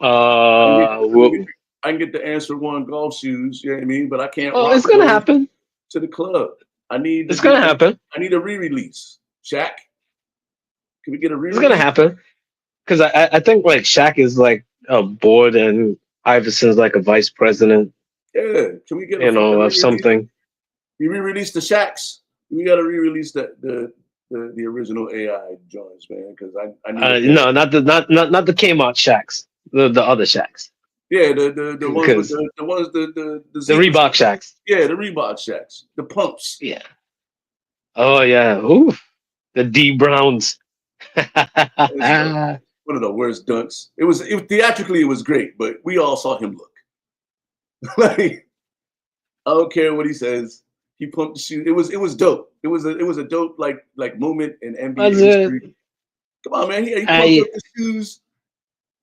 I can get the Answer One golf shoes, you know what I mean? But I can't. Oh, it's gonna happen to the club. It's gonna happen. I need a re-release. Shaq, can we get a re-release? It's gonna happen because I think like Shaq is like a board and Iverson's like a vice president. Yeah, can we get of something? You re-release the Shaqs. We got to re-release the original AI joints, man. Because I need no, not the Kmart Shaqs. The other Shaqs. Yeah, the ones with the Reebok Shaqs. Yeah, the Reebok Shaqs. The pumps. Yeah. Oh yeah. Ooh. The D Browns. One of the worst dunks. Theatrically it was great, but we all saw him look. Like, I don't care what he says. He pumped the shoe. It was dope. It was a dope like moment in NBA history. Come on, man. He pumped up the shoes.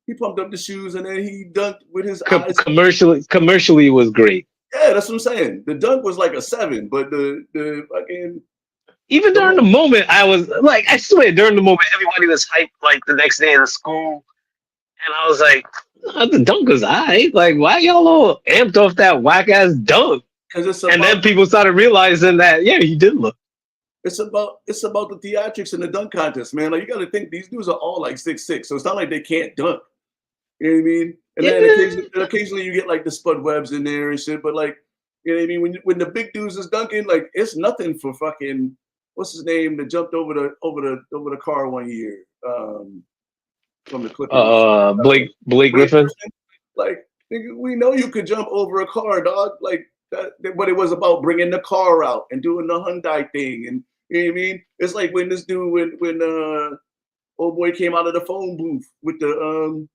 He pumped up the shoes and then he dunked with his eyes. Commercially, it was great. Yeah, that's what I'm saying. The dunk was like a 7, but the fucking. Even during the moment, I was like, I swear, during the moment, everybody was hyped like the next day in school, and I was like, the dunk was alright. Like, why y'all all amped off that whack ass dunk? And then people started realizing that he did look. It's about the theatrics and the dunk contest, man. Like, you got to think these dudes are all like 6'6", so it's not like they can't dunk. You know what I mean? And then occasionally you get like the Spud Webbs in there and shit, but like, you know what I mean? When the big dudes is dunking, like it's nothing for fucking what's his name that jumped over the car one year from the Clippers. Blake Griffin. Like, we know you could jump over a car, dog. Like that, but it was about bringing the car out and doing the Hyundai thing, and you know what I mean? It's like when this dude when old boy came out of the phone booth with the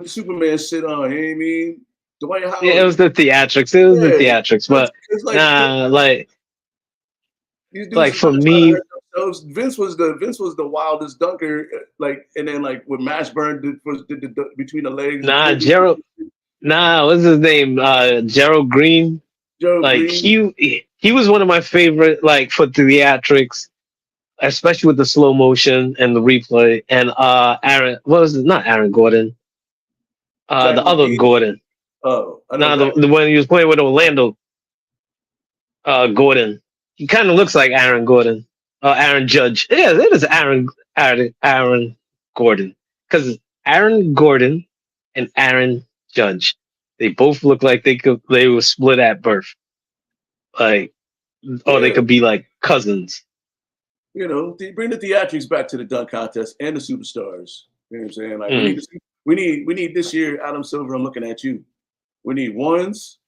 Superman shit on, you know what I mean? Dwight Howard. Yeah, it was the theatrics. The theatrics, but like for me, Vince was the wildest dunker. Like, and then like when Mashburn did between the legs. What's his name? Gerald Green. Green. He was one of my favorite, like for theatrics, especially with the slow motion and the replay. And not Aaron Gordon. The other Gordon. Oh, the one he was playing with Orlando. Gordon. He kind of looks like Aaron Gordon. Aaron Judge. Yeah, it is Aaron Gordon. Because Aaron Gordon and Aaron Judge, they both look like they were split at birth. Like, they could be like cousins. You know, bring the theatrics back to the dunk contest and the superstars. You know what I'm saying? Like we need this year, Adam Silver, I'm looking at you. We need ones,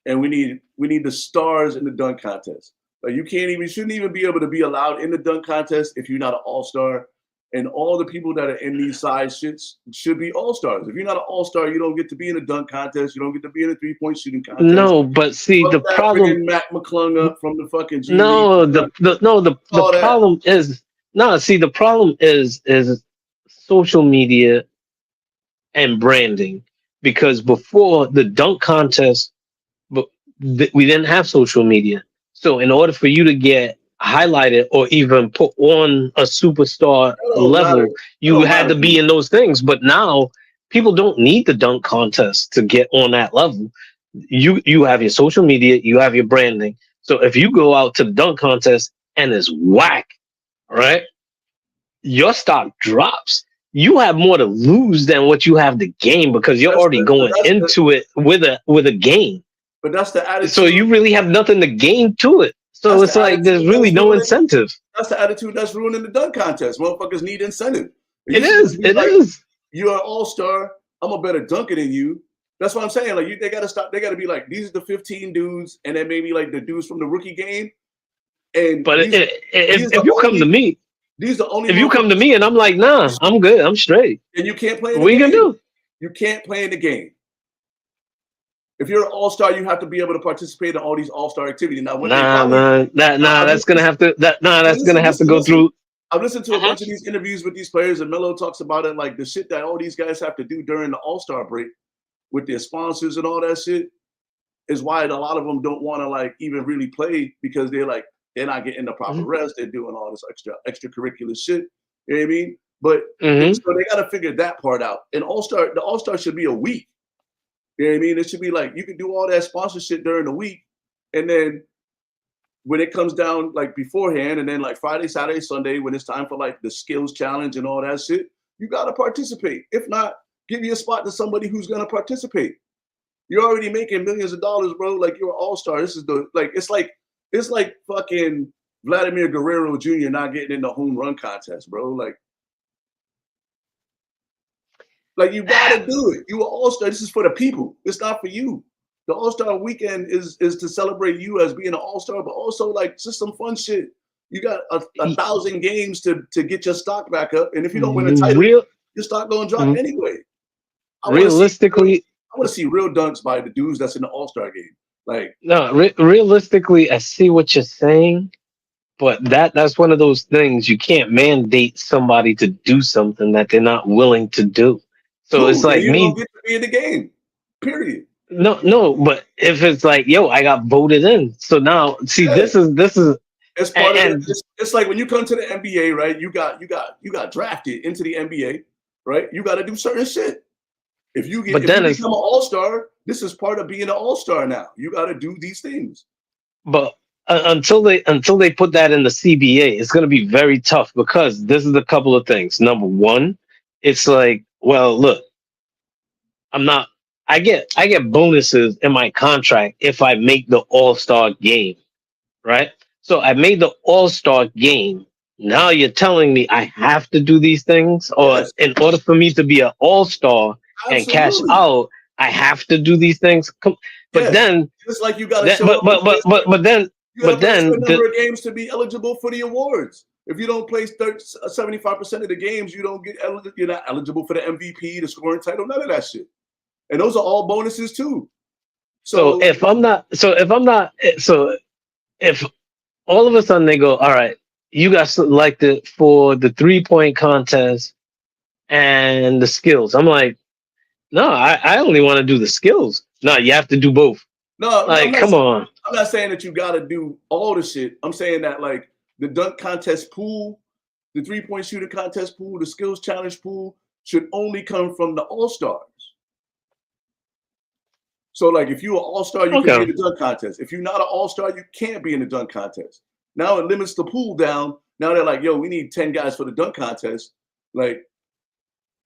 and we need the stars in the dunk contest. Like you shouldn't even be able to be allowed in the dunk contest if you're not an all-star. And all the people that are in these size shits should be all-stars. If you're not an all-star, you don't get to be in a dunk contest. You don't get to be in a three-point shooting contest. No, but see the problem. Mac McClung up from the fucking G the problem is the problem is social media and branding, because before the dunk contest, we didn't have social media. So in order for you to get highlighted or even put on a superstar level, you had to be in those things. But now people don't need the dunk contest to get on that level. You have your social media, you have your branding. So if you go out to the dunk contest and it's whack, right, your stock drops. You have more to lose than what you have to gain, because you're already going into it with a gain. But that's the attitude. So you really have nothing to gain to it. So it's like there's really no incentive. That's the attitude that's ruining the dunk contest. Motherfuckers need incentive. It It used to just is. be It like, is. you're an all-star. I'm a better dunker than you. That's what I'm saying. Like they gotta stop. They gotta be like, these are the 15 dudes, and then maybe like the dudes from the rookie game, and But these if are you come to only me, these are only if you come to motherfuckers. me and I'm like, nah, I'm good, I'm straight. And you can't play in the What you gonna game. do? You can't play in the game. If you're an all-star, you have to be able to participate in all these all-star activities. Now, what they Nah, probably man. I've That's gonna listened, have to. but That's gonna have to go listen. through. I've listened to a Mhm. bunch of these interviews with these players, and Melo talks about it, like the shit that all these guys have to do during the All-Star break with their sponsors and all that shit is why a lot of them don't want to like even really play because they're not getting the proper Mhm. rest. They're doing all this extracurricular shit. You know what I mean? But Mhm. so they got to figure that part out. And the All-Star should be a week. You know what I mean? It should be like you can do all that sponsorship during the week, and then when it comes down like beforehand, and then like Friday, Saturday, Sunday, when it's time for like the skills challenge and all that shit, you gotta participate. If not, give you a spot to somebody who's gonna participate. You're already making millions of dollars, bro. Like you're an all-star. This is the like it's like fucking Vladimir Guerrero Jr. not getting in the home run contest, bro. Like you gotta do it. You an all-star. This is for the people. It's not for you. The All-Star weekend is to celebrate you as being an all-star, but also like just some fun shit. You got a thousand games to get your stock back up. And if you don't win a title, Real, your stock gonna drop anyway. I want to see realistically, I want to see real dunks by the dudes that's in the All-Star game. Like, no. Realistically, I see what you're saying, but that's one of those things you can't mandate somebody to do something that they're not willing to do. So it's cool, then like you don't me. get to be in the game. Period. No. But if it's like, yo, I got voted in, so now see, Yeah. this is It's part of it. and It's like when you come to the NBA, right? You got drafted into the NBA, right? You got to do certain shit. but If you then it's become an all-star, this is part of being an all-star now. You got to do these things. but until they put that in the CBA, it's going to be very tough because this is a couple of things. Number one, it's like, well, look, I'm not. I get bonuses in my contract if I make the All Star game, right? So I made the All Star game. Now you're telling me I have to do these things, or Yes, in order for me to be an All Star and cash absolutely. out, I have to do these things. But Yes. then, Just like you got to show up and play. You got to but play a certain then number of games to be eligible for the awards. If you don't play 75% of the games, you don't get eligible. You're not eligible for the MVP, the scoring title, none of that shit. And those are all bonuses too. So So if all of a sudden they go, all right, you got selected for the 3-point contest and the skills. I'm like, no, I only want to do the skills. No, you have to do both. no, Like, come on. I'm not saying that you got to do all the shit. I'm saying that like the dunk contest pool, the 3-point shooter contest pool, the skills challenge pool should only come from the all stars. So like if you're an all-star, you can be in Okay. the dunk contest. If you're not an all-star, you can't be in the dunk contest. Now it limits the pool down. Now they're like, yo, we need 10 guys for the dunk contest. Like,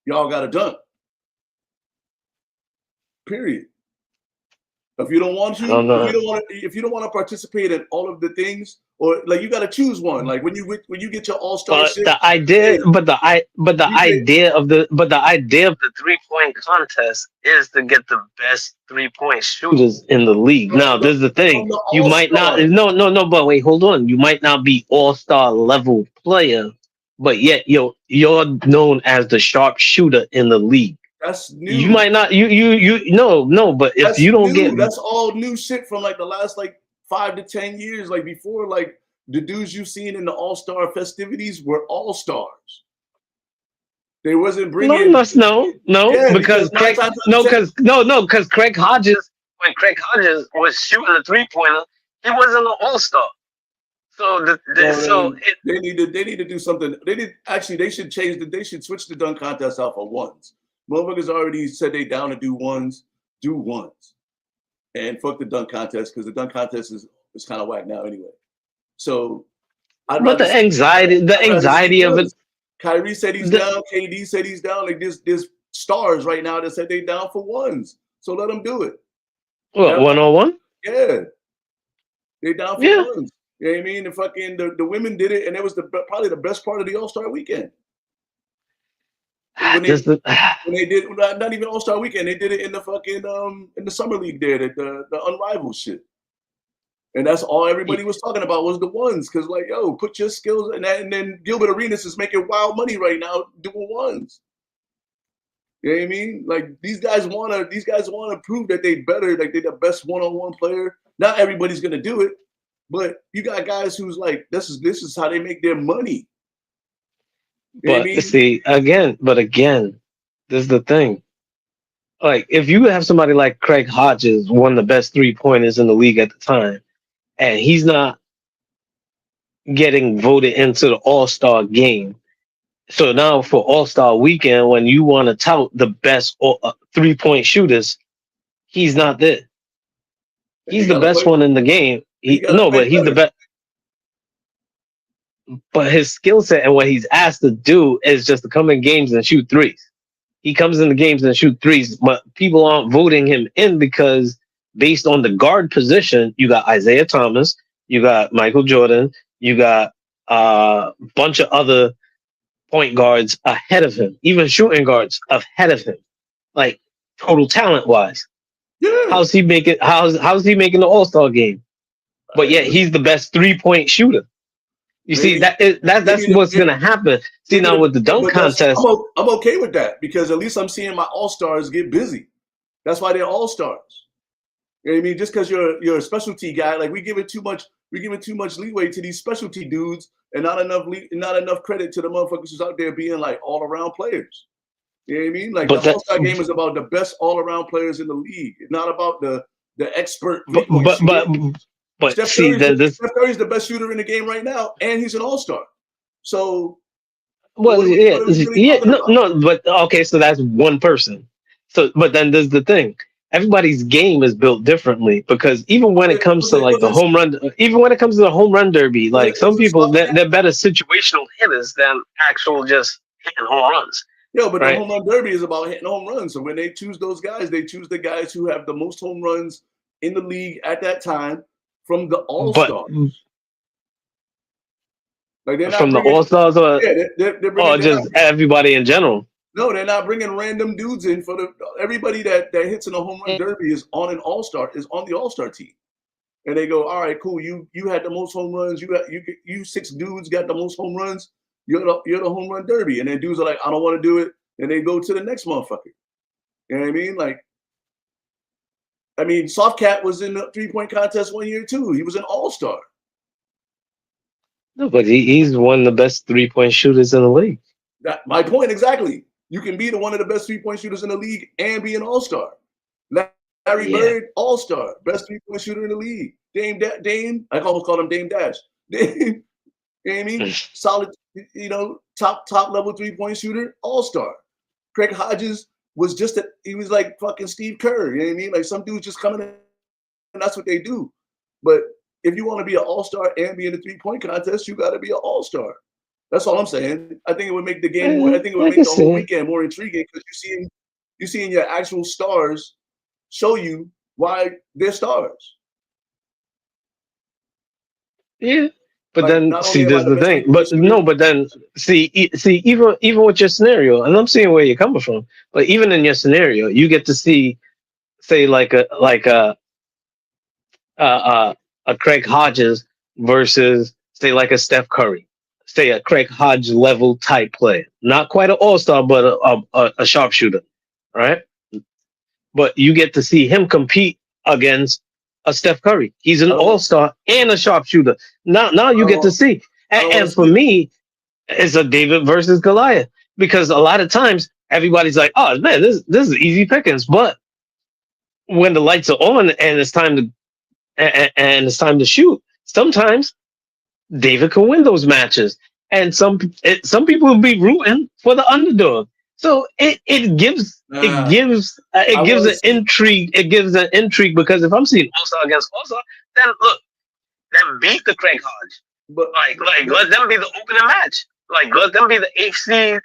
y'all got to dunk. Period. If you don't want I don't to, know. if you don't want to participate in all of the things, or like you got to choose one. Like when you get your all-star But shit, the idea, hey, you say, but the idea of the 3-point contest is to get the best 3-point shooters in the league. Now, there's the thing: from the you might not. all-stars. No. But wait, hold on. You might not be all-star level player, but yet you're known as the sharp shooter in the league. That's You new. might not. You no. But if That's you don't get new. That's all new shit from like the last like 5 to 10 years. Like before, like the dudes you've seen in the All Star festivities were all stars. They wasn't no, bringing, no, yeah, because because nine Craig, times out of ten, because Craig Hodges, when Craig Hodges was shooting the 3-pointer, he wasn't an all star. So well, then they need to do something. They should they should switch the dunk contest out for ones. Motherfuckers already said they down to do ones, do ones, and fuck the dunk contest because the dunk contest is kind of whack now anyway. So I'd but rather see the I'd rather see anxiety of it, ones. Kyrie said he's the down. KD said he's down. Like there's stars right now that said they down for ones. So let them do it. what Have, 101? yeah, they down for Yeah, ones. You know what I mean? The fucking the women did it, and it was probably the best part of the All Star weekend. when Just they when they did not even All Star Weekend, they did it in the fucking in the summer league there, the unrivaled shit. And that's all everybody was talking about was the ones, because like, yo, put your skills in that, and then Gilbert Arenas is making wild money right now doing ones. You know what I mean? Like these guys wanna prove that they better, like they're the best one-on-one player. Not everybody's gonna do it, but you got guys who's like, this is how they make their money. You know what I but mean? see again, this is the thing. Like if you have somebody like Craig Hodges, one of the best 3 pointers in the league at the time, and he's not getting voted into the All Star game. So now for All Star Weekend, when you want to tout the best 3 point shooters, he's not there. And he He's the gotta best play. one in the game. He He gotta no, play but he's the better. best. But his skill set and what he's asked to do is just to come in games and shoot threes. He comes in the games and shoot threes, but people aren't voting him in because based on the guard position, you got Isaiah Thomas, you got Michael Jordan, you got a bunch of other point guards ahead of him, even shooting guards ahead of him, like total talent wise. Yeah. How's he making? How's he making the All Star game? But yet he's the best 3 point shooter. You see Maybe that's maybe what's gonna happen. See maybe now with the the dunk but that's contest, I'm okay with that because at least I'm seeing my all stars get busy. That's why they're all stars. You know what I mean? Just because you're a specialty guy, like we giving too much leeway to these specialty dudes and not enough credit to the motherfuckers who's out there being like all around players. You know what I mean? Like the but that All Star game is about the best all around players in the league. It's not about the expert but 3 point shooter. but see then this Steph Curry's the best shooter in the game right now, and he's an all star. So well yeah what are we really yeah talking no about? no but okay so that's one person. So but then there's the thing. Everybody's game is built differently because even when it comes to like the home run, even when it comes to the home run derby, like some people they're better situational hitters than actual just hitting home runs, Yo, but the right? home run derby is about hitting home runs. So when they choose those guys, they choose the guys who have the most home runs in the league at that time from the all But stars. Like they're not from the bringing, All Stars yeah, they're or bringing, they're not, just everybody in general. no, they're not bringing random dudes in for the everybody that hits in a home run derby is on an all star is on the all star team. And they go, all right, cool. You had the most home runs. You six dudes got the most home runs. You're the home run derby. And then dudes are like, I don't want to do it. And they go to the next motherfucker. You know what I mean? Like, I mean, Soft Cat was in the 3 point contest one year too. He was an all star. No, but he's one of the best 3 point shooters in the league. That my point exactly. You can be one of the best 3 point shooters in the league and be an all star. Larry Yeah. Bird, all star, best 3 point shooter in the league. Dame, I almost called him Dame Dash. Dame, you know what I mean? Solid, top level 3 point shooter, all star. Craig Hodges was he was like fucking Steve Kerr. You know what I mean? Like some dudes just come in and that's what they do. But if you want to be an all star and be in the 3 point contest, you got to be an all star. That's all I'm saying. I think it would make the game more. I think it would I make can the whole see it. weekend more intriguing because you seeing your actual stars show you why they're stars. Yeah. But Like then not only see, am I there's the the best thing. 3 point But shooter, no, but then see, even with your scenario, and I'm seeing where you're coming from. But even in your scenario, you get to see, say, a Craig Hodges versus say like a Steph Curry, say a Craig Hodges level type player, not quite an all star, but a sharpshooter, right? But you get to see him compete against a Steph Curry. He's an I don't. all star and a sharpshooter. Now I you get to don't. see. I don't want And to see for it. me, it's a David versus Goliath because a lot of times everybody's like, "Oh man, this is easy pickings," but when the lights are on and it's time to and it's time to shoot, sometimes David can win those matches, and some people will be rooting for the underdog. So Nah, it I gives want to an see. intrigue. It gives an intrigue because if I'm seeing All Star against All Star, then look, then beat the Craig Hodge. But Like but let them be the opening match. Like let them be the eighth seed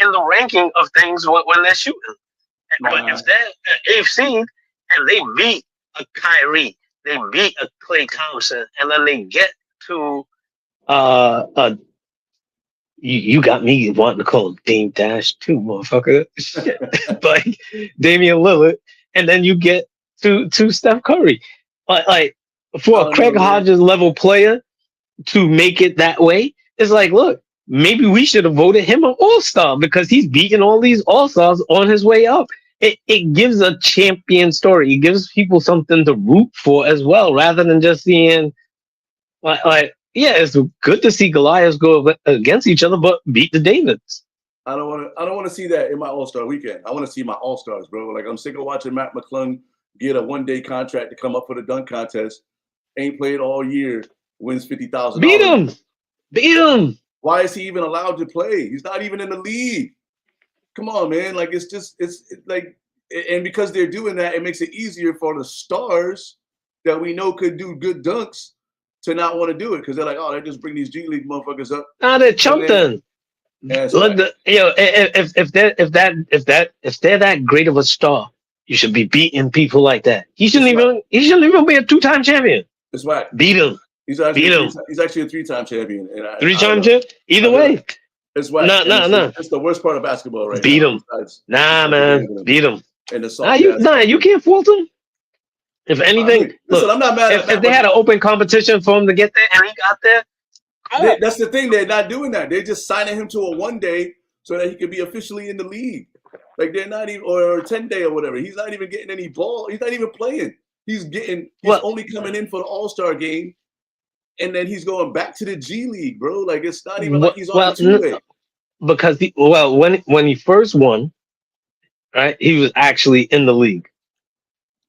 in the ranking of things when they're shooting. But nah. if they're eighth seed and they beat a Kyrie, they beat a Clay Thompson, and then they get to uh, uh you got me wanting to call him Dame Dash too, motherfucker. Shit. Like Damian Lillard. And then you get to Steph Curry. Like I for a don't know, Craig man. Hodges level player to make it that way, it's like, look, maybe we should have voted him an all-star because he's beating all these all-stars on his way up. It gives a champion story. It gives people something to root for as well, rather than just seeing yeah, it's good to see Goliaths go against each other, but beat the Davids. I don't want to. I don't want to see that in my All Star weekend. I want to see my All Stars, bro. Like I'm sick of watching Matt McClung get a 1 day contract to come up for the dunk contest. Ain't played all year. Wins Beat $50,000. him, beat him. Why is he even allowed to play? He's not even in the league. Come on, man. Like it's like, and because they're doing that, it makes it easier for the stars that we know could do good dunks to not want to do it because they're like, oh, they just bring these G League motherfuckers up. Now they're And then, chumping. that's Look, right. if they're that great of a star, you should be beating people like that. It's right. He shouldn't even be a 2-time champion. It's right. Beat him. He's Beat him. actually a 3-time champion. And I don't 3-time know. champ. Either way, It's whack. nah. It's the worst part of basketball right Beat now. him. Nah, man. Beat him. And the soft You can't fault him. If anything, listen, look, I'm not mad at if they had an open competition for him to get there and he got there, that's the thing. They're not doing that. They're just signing him to a 1 day so that he can be officially in the league. Like they're not even, or a 10 day or whatever. He's not even getting any ball. He's not even playing. He's only coming in for the All-Star game. And then he's going back to the G League, bro. Like it's not even like he's on the 2-way. Because when he first won, right, he was actually in the league.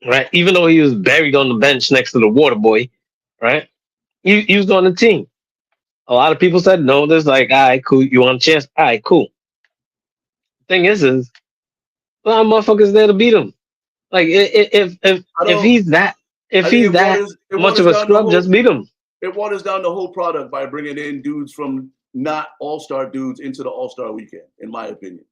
Right? Even though he was buried on the bench next to the water boy, right? He was on the team. A lot of people said no. There's like, all right, cool. You want a chance? All right, cool. Thing is a lot of motherfuckers there to beat him. Like if he's that much of a scrub, just beat him. It waters down the whole product by bringing in dudes from not all-star dudes into the All-Star weekend, in my opinion.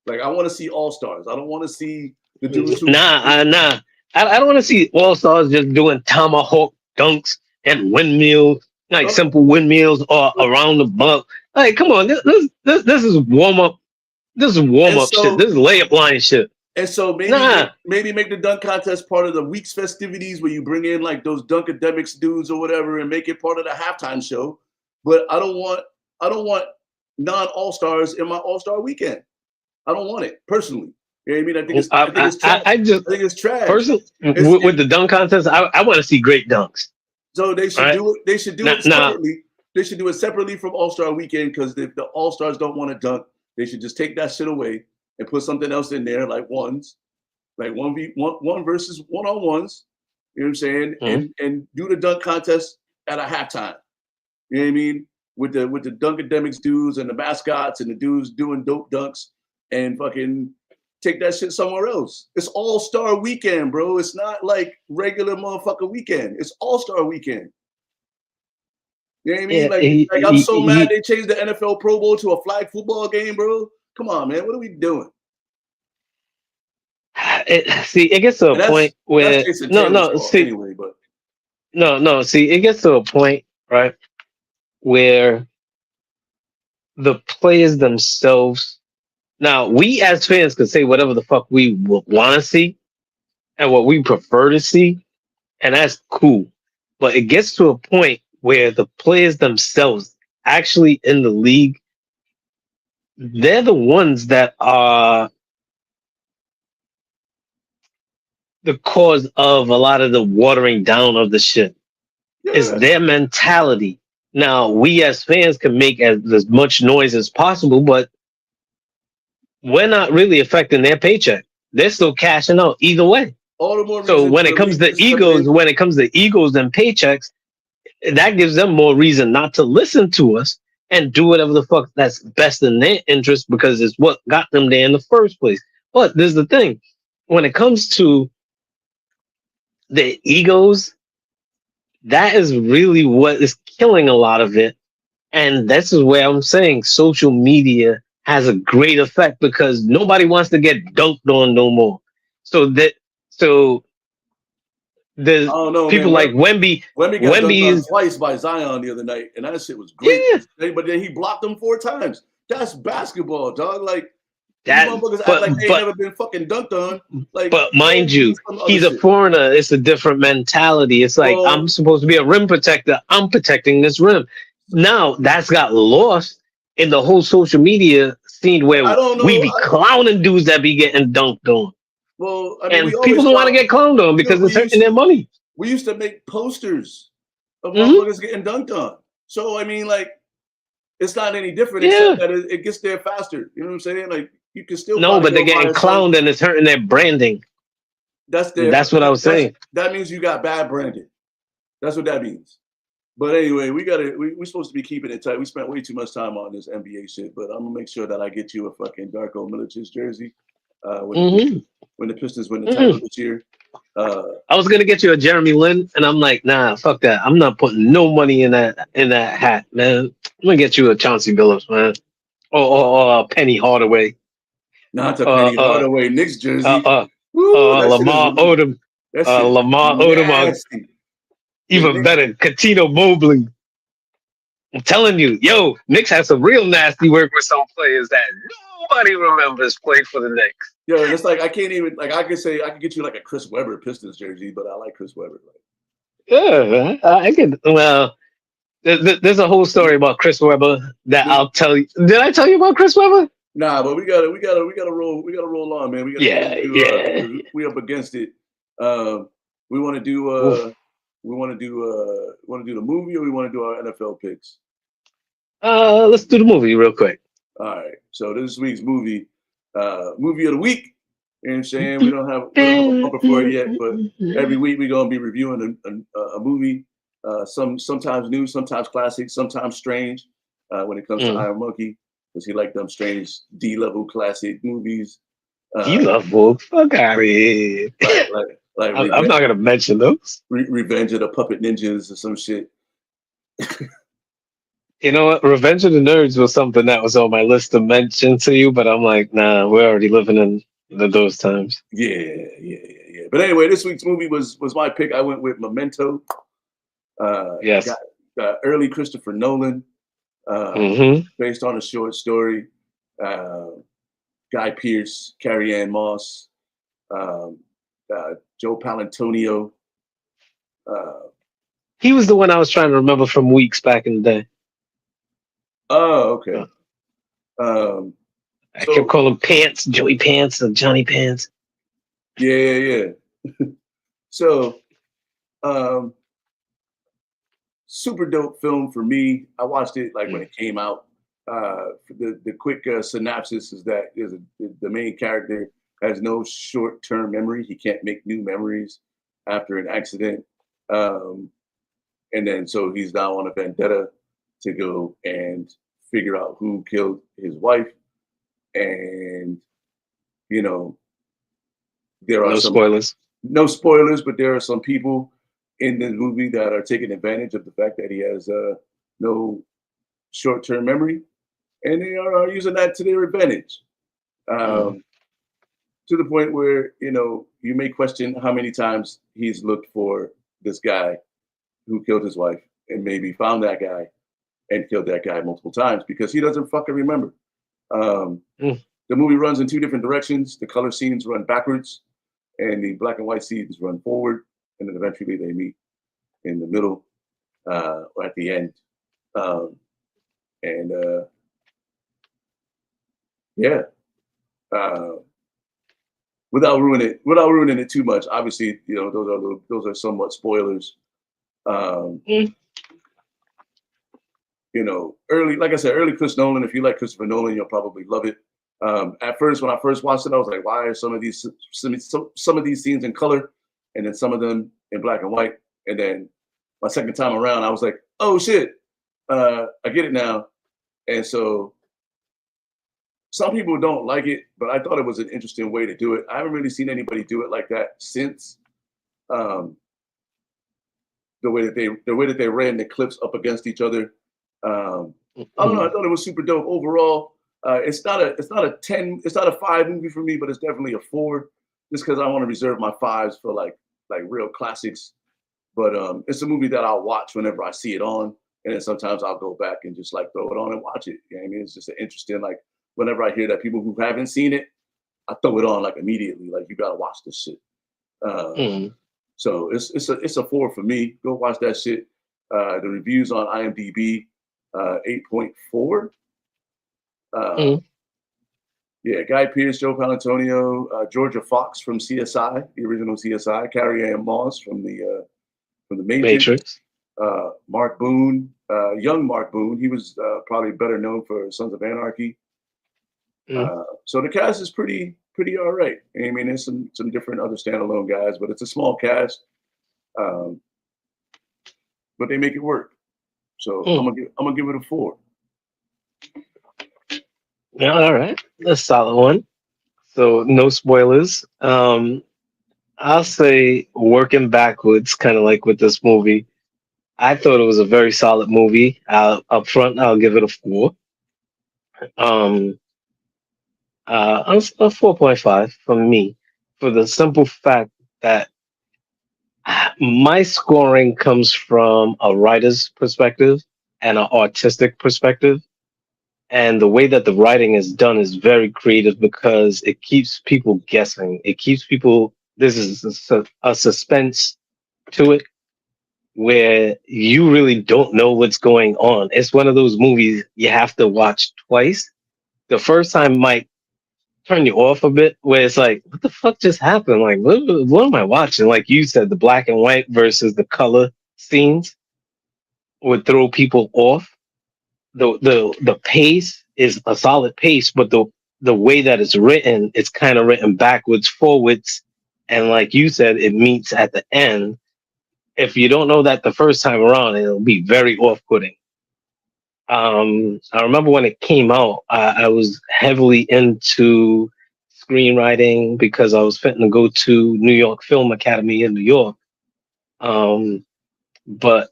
Like I want to see all-stars. I don't want to see the dudes who Nah. I don't want to see all stars just doing tomahawk dunks and windmills, like simple windmills or around the buck. Like, come on, this is warm up. This is warm up shit. This is layup line shit. And so maybe make the dunk contest part of the week's festivities where you bring in like those dunk academics dudes or whatever and make it part of the halftime show. But I don't want non all-stars in my all-star weekend. I don't want it personally. You know what I mean? I think it's trash. I think it's trash. Personally, with the dunk contest, I want to see great dunks. So they should do it. They should do it separately. They should do it separately from All-Star Weekend because if the All-Stars don't want to dunk, they should just take that shit away and put something else in there, like ones, like 1v1 versus one-on-ones. You know what I'm saying? Mm-hmm. And do the dunk contest at a halftime. You know what I mean? With the dunk academics dudes and the mascots and the dudes doing dope dunks and fucking take that shit somewhere else. It's All-Star Weekend, bro. It's not like regular motherfucker weekend. It's All-Star Weekend. You know what I mean? Like I'm so mad they changed the NFL Pro Bowl to a flag football game, bro. Come on, man. What are we doing? It gets to a point where it gets to a point, right, where the players themselves. Now, we as fans can say whatever the fuck we want to see and what we prefer to see, and that's cool. But it gets to a point where the players themselves, actually in the league, they're the ones that are the cause of a lot of the watering down of the shit. Yeah. It's their mentality. Now, we as fans can make as much noise as possible, but we're not really affecting their paycheck. They're still cashing out either way. So when it comes to egos, and paychecks, that gives them more reason not to listen to us and do whatever the fuck that's best in their interest because it's what got them there in the first place. But there's the thing. When it comes to the egos, that is really what is killing a lot of it. And this is where I'm saying social media has a great effect because nobody wants to get dunked on no more. So There's I don't know, people man. like Wemby. Wemby got dunked Wemby on is twice by Zion the other night, and that shit was great. yeah. But then he blocked him 4 times. That's basketball, dog. Like these That motherfuckers act but like they ain't but never been fucking dunked on. Like but go mind do you, some other he's a shit. foreigner. It's a different mentality. It's like I'm Well, supposed to be a rim protector. I'm protecting this rim. Now that's got lost in the whole social media scene where I don't we know. be clowning dudes that be getting dunked on. Well, I mean, we And people always don't want to clown. get clowned on You know, because it's hurting their money. we used to make posters of Hmm. motherfuckers getting dunked on. So I mean, like, it's not any different except Yeah. that it gets there faster. You know what I'm saying? Like, you can still No, probably but they're go buy getting a dunk. clowned and it's hurting their branding. That's their That's what I was saying. that means you got bad branding. That's what that means. But anyway, we're supposed to be keeping it tight. We spent way too much time on this NBA shit, but I'm gonna make sure that I get you a fucking Darko Milicic jersey Hmm. when the Pistons win the title Hmm. this year. Uh, I was gonna get you a Jeremy Lin, and I'm like, nah, fuck that. I'm not putting no money in that hat, man. I'm gonna get you a Chauncey Billups, man, or Penny Hardaway, not a uh, Penny uh, Hardaway Knicks uh, jersey. uh, Woo, that shit is Lamar Odom, that shit is Lamar Odom, nasty. The even Knicks, better, Katino Mobley. I'm telling you, yo, Knicks had some real nasty work with some players that nobody remembers played for the Knicks. yo, and it's like I can't even like I could get you like a Chris Webber Pistons jersey, but I like Chris Webber. Like, Yeah, I can. Well, there's a whole story about Chris Webber that I'll tell you. Did I tell you about Chris Webber? nah, but we gotta roll on, man. We gotta get Yeah, into yeah. we up against it. Um, we want to do Oof. want to do the movie or we want to do our NFL picks. Let's do the movie real quick. All right. So this week's movie of the week. You know what I'm saying? We don't have a bumper for it yet, but every week we're gonna be reviewing a movie. Sometimes new, sometimes classic, sometimes strange. When it comes to Mm. Iron Monkey, because he like them strange D-level classic movies. You Uh, love books. Fuck out of here. like I'm not gonna mention those. Revenge of the Puppet Ninjas or some shit. You know what? Revenge of the Nerds was something that was on my list to mention to you, but I'm like, nah, we're already living in those times. Yeah. But anyway, this week's movie was my pick. I went with Memento. Yes. Got early Christopher Nolan, Hmm. based on a short story. Uh, Guy Pearce, Carrie Ann Moss, um, Joe Palantonio. Uh, He was the one I was trying to remember from weeks back in the day. oh, okay. Uh, Um, I kept so calling Pants, Joey Pants, or Johnny Pants. yeah. So um, super dope film for me. I watched it like when it came out. The quick synopsis is that the main character has no short-term memory. He can't make new memories after an accident, and then so he's now on a vendetta to go and figure out who killed his wife. And you know, there are No some spoilers. no spoilers, but there are some people in this movie that are taking advantage of the fact that he has no short-term memory, and they are using that to their advantage, Mm. um, to the point where you may question how many times he's looked for this guy who killed his wife, and maybe found that guy and killed that guy multiple times because he doesn't fucking remember. Um, Mm. the movie runs in two different directions. The color scenes run backwards, and the black and white scenes run forward, and then eventually they meet in the middle or at the end. Um, and yeah, uh, without ruining it too much. Obviously, those are somewhat spoilers. Um, Mm. early, like I said, early Chris Nolan. If you like Christopher Nolan, you'll probably love it. At first, when I first watched it, I was like, why are some of these scenes in color, and then some of them in black and white? And then my second time around, I was like, oh shit, I get it now. And so some people don't like it, but I thought it was an interesting way to do it. I haven't really seen anybody do it like that since. Um, the way that they ran the clips up against each other. I don't know. I thought it was super dope overall. It's not a 10. It's not a 5 movie for me, but it's definitely a 4. Just because I want to reserve my 5s for like like real classics. But it's a movie that I'll watch whenever I see it on, and then sometimes I'll go back and just like throw it on and watch it. You know what I mean? It's just an interesting like whenever I hear that people who haven't seen it, I throw it on like immediately. Like you gotta watch this shit. Uh, Mm, so it's a four for me. Go watch that shit. The reviews on IMDb 8.4. Uh, mm, yeah, Guy Pearce, Joe Palantonio, Georgia Fox from CSI, the original CSI, Carrie Ann Moss from the Matrix, Matrix. Mark Boone, young Mark Boone. He was probably better known for Sons of Anarchy. Mm. So the cast is pretty all right. I mean, there's some different other standalone guys, but it's a small cast. Um, but they make it work. So Mm. I'm gonna give it a four. Yeah, all right. A solid one. So no spoilers. I'll say working backwards, kind of like with this movie. I thought it was a very solid movie. Up front, I'll give it a four. Um, a 4.5 from me, for the simple fact that my scoring comes from a writer's perspective and an artistic perspective. And the way that the writing is done is very creative because it keeps people guessing. It keeps people, this is a suspense to it where you really don't know what's going on. It's one of those movies you have to watch twice. The first time might turn you off a bit, where it's like, what the fuck just happened? Like, what am I watching? Like you said, the black and white versus the color scenes would throw people off. The pace is a solid pace, but the way that it's written, it's kind of written backwards, forwards, and like you said, it meets at the end. If you don't know that the first time around, it'll be very off-putting. I remember when it came out, I was heavily into screenwriting because I was fitting to go to New York Film Academy in New York. Um, but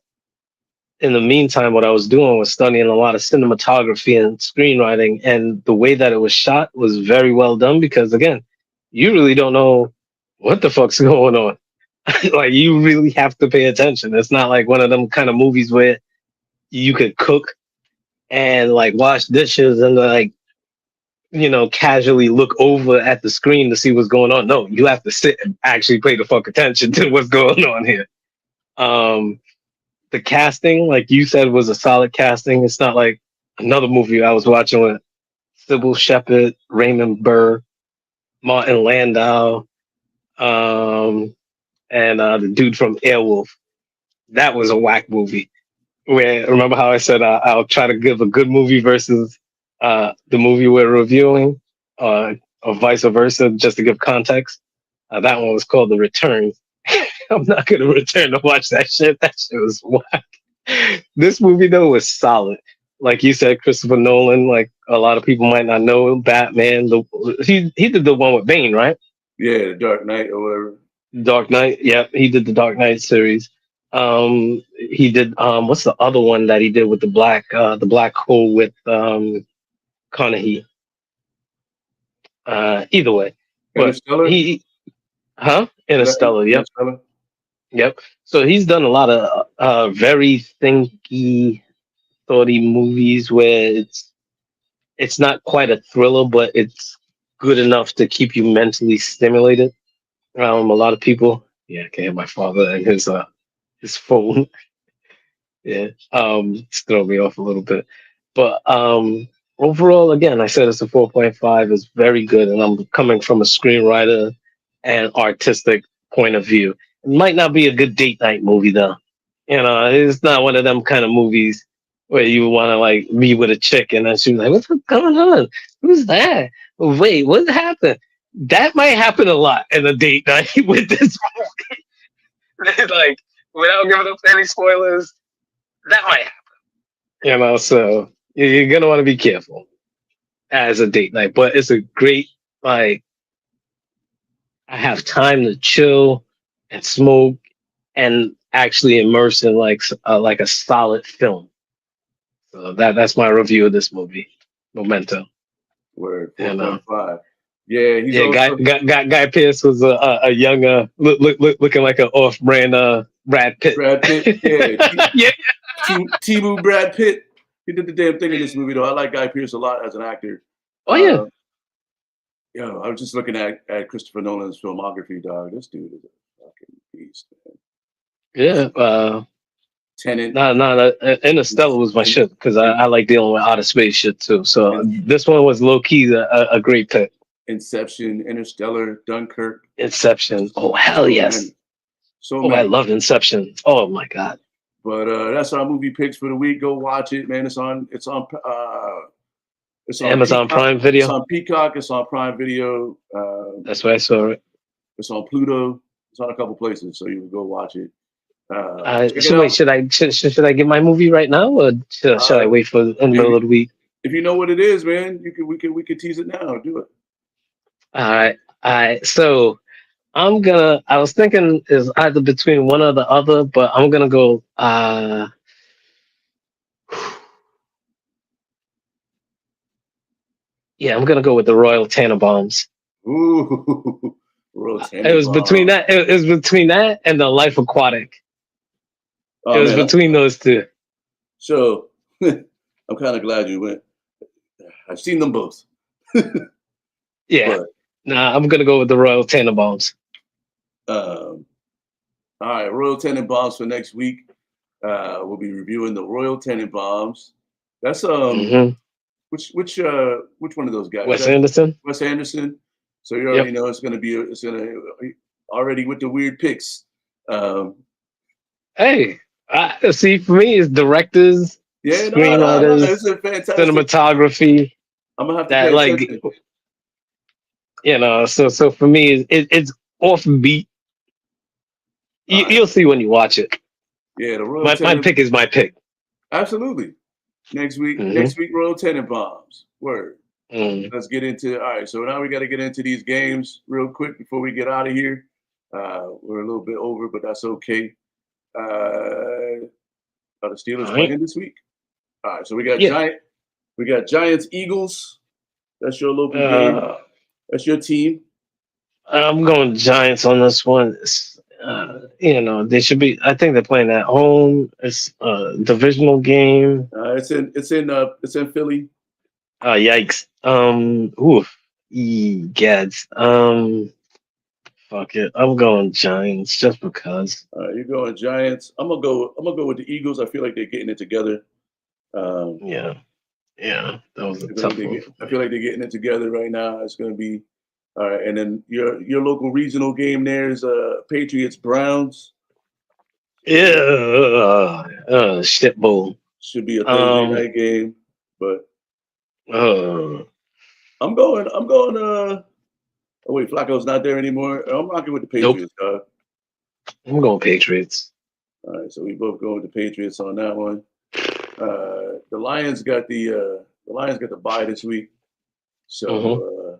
in the meantime, what I was doing was studying a lot of cinematography and screenwriting, and the way that it was shot was very well done because, again, you really don't know what the fuck's going on. Like, you really have to pay attention. It's not like one of them kind of movies where you could cook and like wash dishes and like casually look over at the screen to see what's going on. No, you have to sit and actually pay the fuck attention to what's going on here. Um, the casting, like you said, was a solid casting. It's not like another movie I was watching with Sybil Shepherd, Raymond Burr, Martin Landau, um, and the dude from Airwolf. That was a whack movie. Where remember how I said I'll try to give a good movie versus the movie we're reviewing, or vice versa, just to give context. That one was called The Return. I'm not gonna return to watch that shit. That shit was whack. This movie though was solid. Like you said, Christopher Nolan. Like a lot of people might not know Batman. He did the one with Bane, right? Yeah, The Dark Knight or whatever. Dark Knight. Yep, he did the Dark Knight series. He did what's the other one that he did with the black hole with Conahee. Either way, but Interstellar. he Is that Interstellar. Yep, Interstellar? yep. So he's done a lot of very thinky, thoughty movies where it's not quite a thriller, but it's good enough to keep you mentally stimulated. A lot of people, yeah, okay, my father and his phone. Yeah, it's throw me off a little bit, but overall, again, I said it's a 4.5. It's very good, and I'm coming from a screenwriter and artistic point of view. It might not be a good date night movie though. It's not one of them kind of movies where you want to like be with a chick and then she's like, "What's going on? Who's that? Wait, what happened?" That might happen a lot in a date night with this movie. Like, without giving up any spoilers, that might happen. So you're gonna want to be careful as a date night. But it's a great, like, I have time to chill and smoke and actually immerse in like a solid film. So that's my review of this movie, Memento. Where And 4.5. Yeah, he's Yeah, also Guy Pearce was a young looking like an off-brand Brad Pitt. Brad Pitt. Yeah, Yeah. Timu Brad Pitt. He did the damn thing in this movie though. I like Guy Pearce a lot as an actor. Oh yeah. Uh, I was just looking at Christopher Nolan's filmography, dog. This dude is a fucking beast, man. Yeah. Tenant. No. Interstellar was my shit because I like dealing with outer space shit too. So this one was low key a great pick. Inception, Interstellar, Dunkirk. Inception. Oh hell So yes. many. So Oh, I many. love Inception. Oh my god. But that's our movie picks for the week. Go watch it, man. It's on Amazon Peacock. Prime It's Video. on Peacock. It's on Prime Video. That's where I saw it. It's on Pluto. It's on a couple places, so you can go watch it. Check it So wait, out. should I get my movie right now, or should I Uh, wait for in the if, middle of the week? if you know what it is, man, we could tease it now. Do it. All right. So I was thinking is either between one or the other, but I'm gonna go. Yeah, I'm gonna go with the Royal Tenenbaums. Ooh, Royal It was between Tenenbaums. that. It was between that and the Life Aquatic. It Oh was man, between those two. so I'm kind of glad you went. I've seen them both, Yeah. but Nah, I'm gonna go with the Royal Tenenbaums. um, all right, Royal Tenenbaums for next week. We'll be reviewing the Royal Tenenbaums. That's Mm-hmm. which one of those guys? Is Wes that Anderson. Wes Anderson? So you already Yep. know it's gonna already with the weird picks. Um, Hey, see for me, it's directors, yeah, no, screenwriters, it's a fantastic. cinematography. I'm gonna have to That pay like attention. So for me, it's offbeat. All right, You'll see when you watch it. yeah, the Royal My Tenen, pick is my pick. absolutely. Mm-hmm. Next week, Royal Tenenbaums. Word. Mm. Let's get into. All right, so now we got to get into these games real quick before we get out of here. We're a little bit over, but that's okay. Are the Steelers All right. playing this week? All right, so Yeah. We got Giants Eagles. That's your local game. Uh, That's your team. I'm going Giants on this one. They should be. I think they're playing at home. It's a divisional game. It's in Philly. Yikes. Oof. Gads. Fuck it. I'm going Giants just because. You're going Giants. I'm gonna go with the Eagles. I feel like they're getting it together. Um, Yeah. Yeah. That was a I feel like tough one for I me. feel like they're getting it together right now. It's gonna be all right. And then your local regional game there is Patriots Browns. Yeah. Shit bowl. Should be a Thursday Um. night game, but Uh, I'm going. Oh wait, Flacco's not there anymore. I'm rocking with the nope. Patriots, dog. I'm going Patriots. All right, so we both go with the Patriots on that one. The Lions got the bye this week, Mm-hmm. so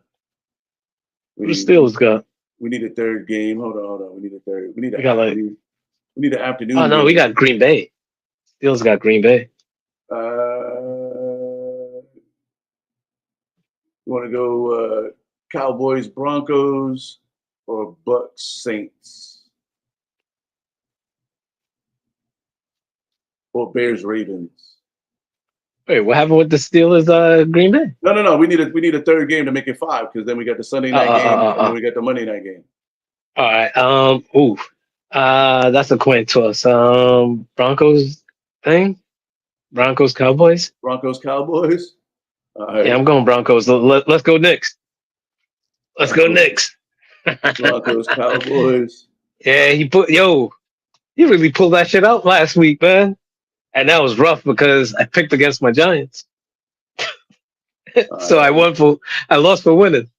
The we Steelers got. we need a third game. Hold on. We need a third. We need We an got like. afternoon. We need an Oh afternoon no, we game. got Green Bay. Steelers got Green Bay. You want to go Cowboys Broncos or Bucks Saints or Bears Ravens? Wait, what happened with the Steelers? Green Bay. No. We need a third game to make it five because then we got the Sunday night game and then we got the Monday night game. All right. Ooh. That's a coin toss. Broncos thing. Broncos Cowboys. Broncos Cowboys. All Yeah, right. I'm going Broncos. Let's go Knicks. Let's go Broncos, Knicks. Broncos Cowboys. Yeah, he really pulled that shit out last week, man. And that was rough because I picked against my Giants. All So right. I lost for winning.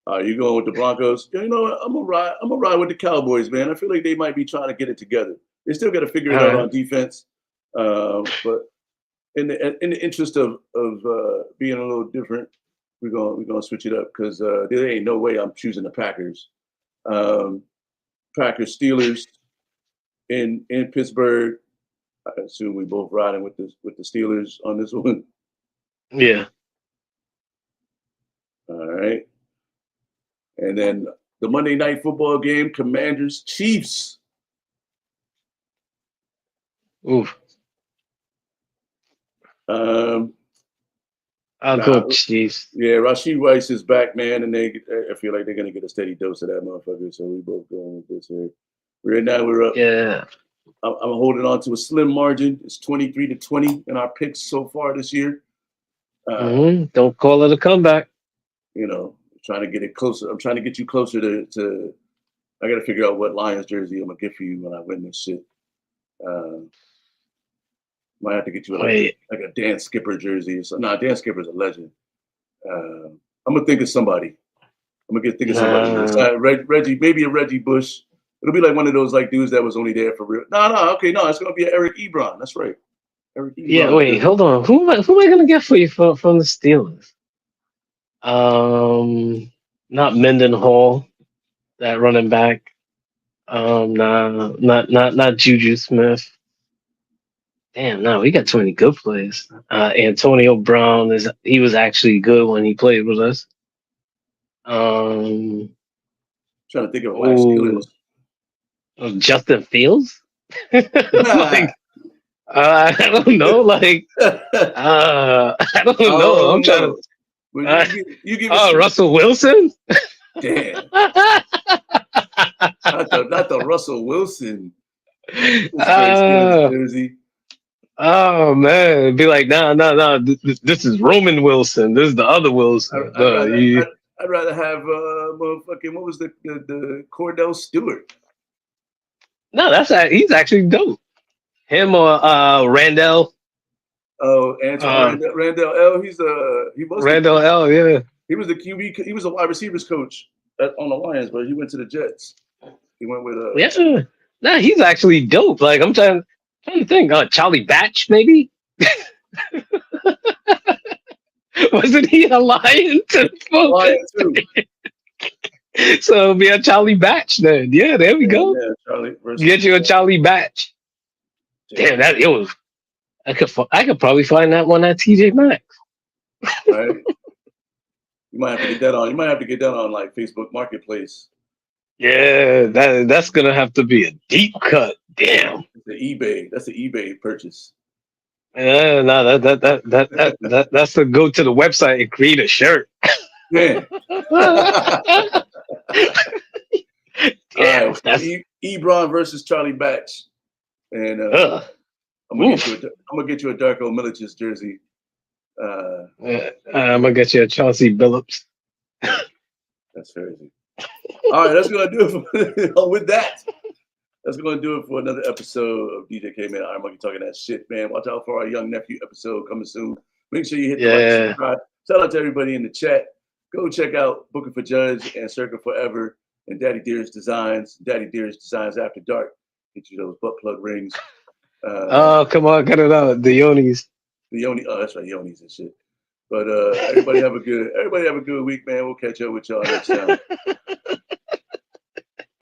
You going with the Broncos? You know what? I'm gonna ride with the Cowboys, man. I feel like they might be trying to get it together. They still got to figure All it out right. on defense, but in the interest of being a little different, we're gonna switch it up because there ain't no way I'm choosing the Packers. Um, Packers Steelers in Pittsburgh. I assume we both riding with the Steelers on this one. Yeah. All right. And then the Monday Night Football game, Commanders Chiefs. Oof. Um, I'll go Chiefs. Yeah, Rashid Rice is back, man, and I feel like they're gonna get a steady dose of that motherfucker. So we both going with this here. Right now we're up. Yeah. I'm holding on to a slim margin. It's 23-20 in our picks so far this year. Don't call it a comeback. You know, trying to get it closer. I'm trying to get you closer to. I got to figure out what Lions jersey I'm gonna get for you when I win this shit. Might have to get you like a Dan Skipper jersey. So, Dan Skipper's a legend. I'm gonna think of somebody. I'm gonna think of somebody. Reggie, maybe a Reggie Bush. It'll be like one of those like dudes that was only there for real. No. It's gonna be an Eric Ebron. That's right. Eric Ebron. Yeah, wait, hold on. Who am I gonna get for you from the Steelers? Not Mendenhall, that running back. Not Juju Smith. Damn, no, we got too many good players. Antonio Brown he was actually good when he played with us. Trying to think of Black Steelers. Justin Fields? Like, I don't know. Like, I don't know. I'm trying to. You give Russell Wilson? Damn. not the Russell Wilson. Jersey. Oh man, it'd be like, no. This is Roman Wilson. This is the other Wilson. I'd rather have motherfucking what was the Cordell Stewart? No, he's actually dope. Him or Randall. Oh, Antoine Randall L. He was Randall L. Yeah, he was the QB. He was a wide receivers coach on the Lions, but he went to the Jets. He went with yeah. No, he's actually dope. Like I'm trying to think. Charlie Batch, maybe. Wasn't he a Lion too? Lion too. So it'll be a Charlie Batch then. Yeah, there we go. Yeah, Charlie. Get you a Charlie Batch. Damn, it was. I could probably find that one at TJ Maxx. Right. You might have to get that on. You might have to get that on like Facebook Marketplace. Yeah, that's gonna have to be a deep cut. Damn. That's the eBay purchase. Yeah, no, that's to go to the website and create a shirt. Yeah. Damn, that's Ebron versus Charlie Batch, and I'm gonna get you a Darko Milicic jersey. I'm gonna get you a Chauncey Billups. That's crazy. All right, that's gonna do it. With that, that's gonna do it for another episode of DJ Caveman, IronMonkey talking that shit, man. Watch out for our young nephew episode coming soon. Make sure you hit the like, subscribe. Shout out to everybody in the chat. Go check out Booking for Judge and Circa Forever and Daddy Dearest Designs. Daddy Dearest Designs After Dark. Get you those butt plug rings. Oh, come on, cut it out. The Yonis. Oh, that's right, Yonis and shit. But everybody have a good week, man. We'll catch up with y'all next time.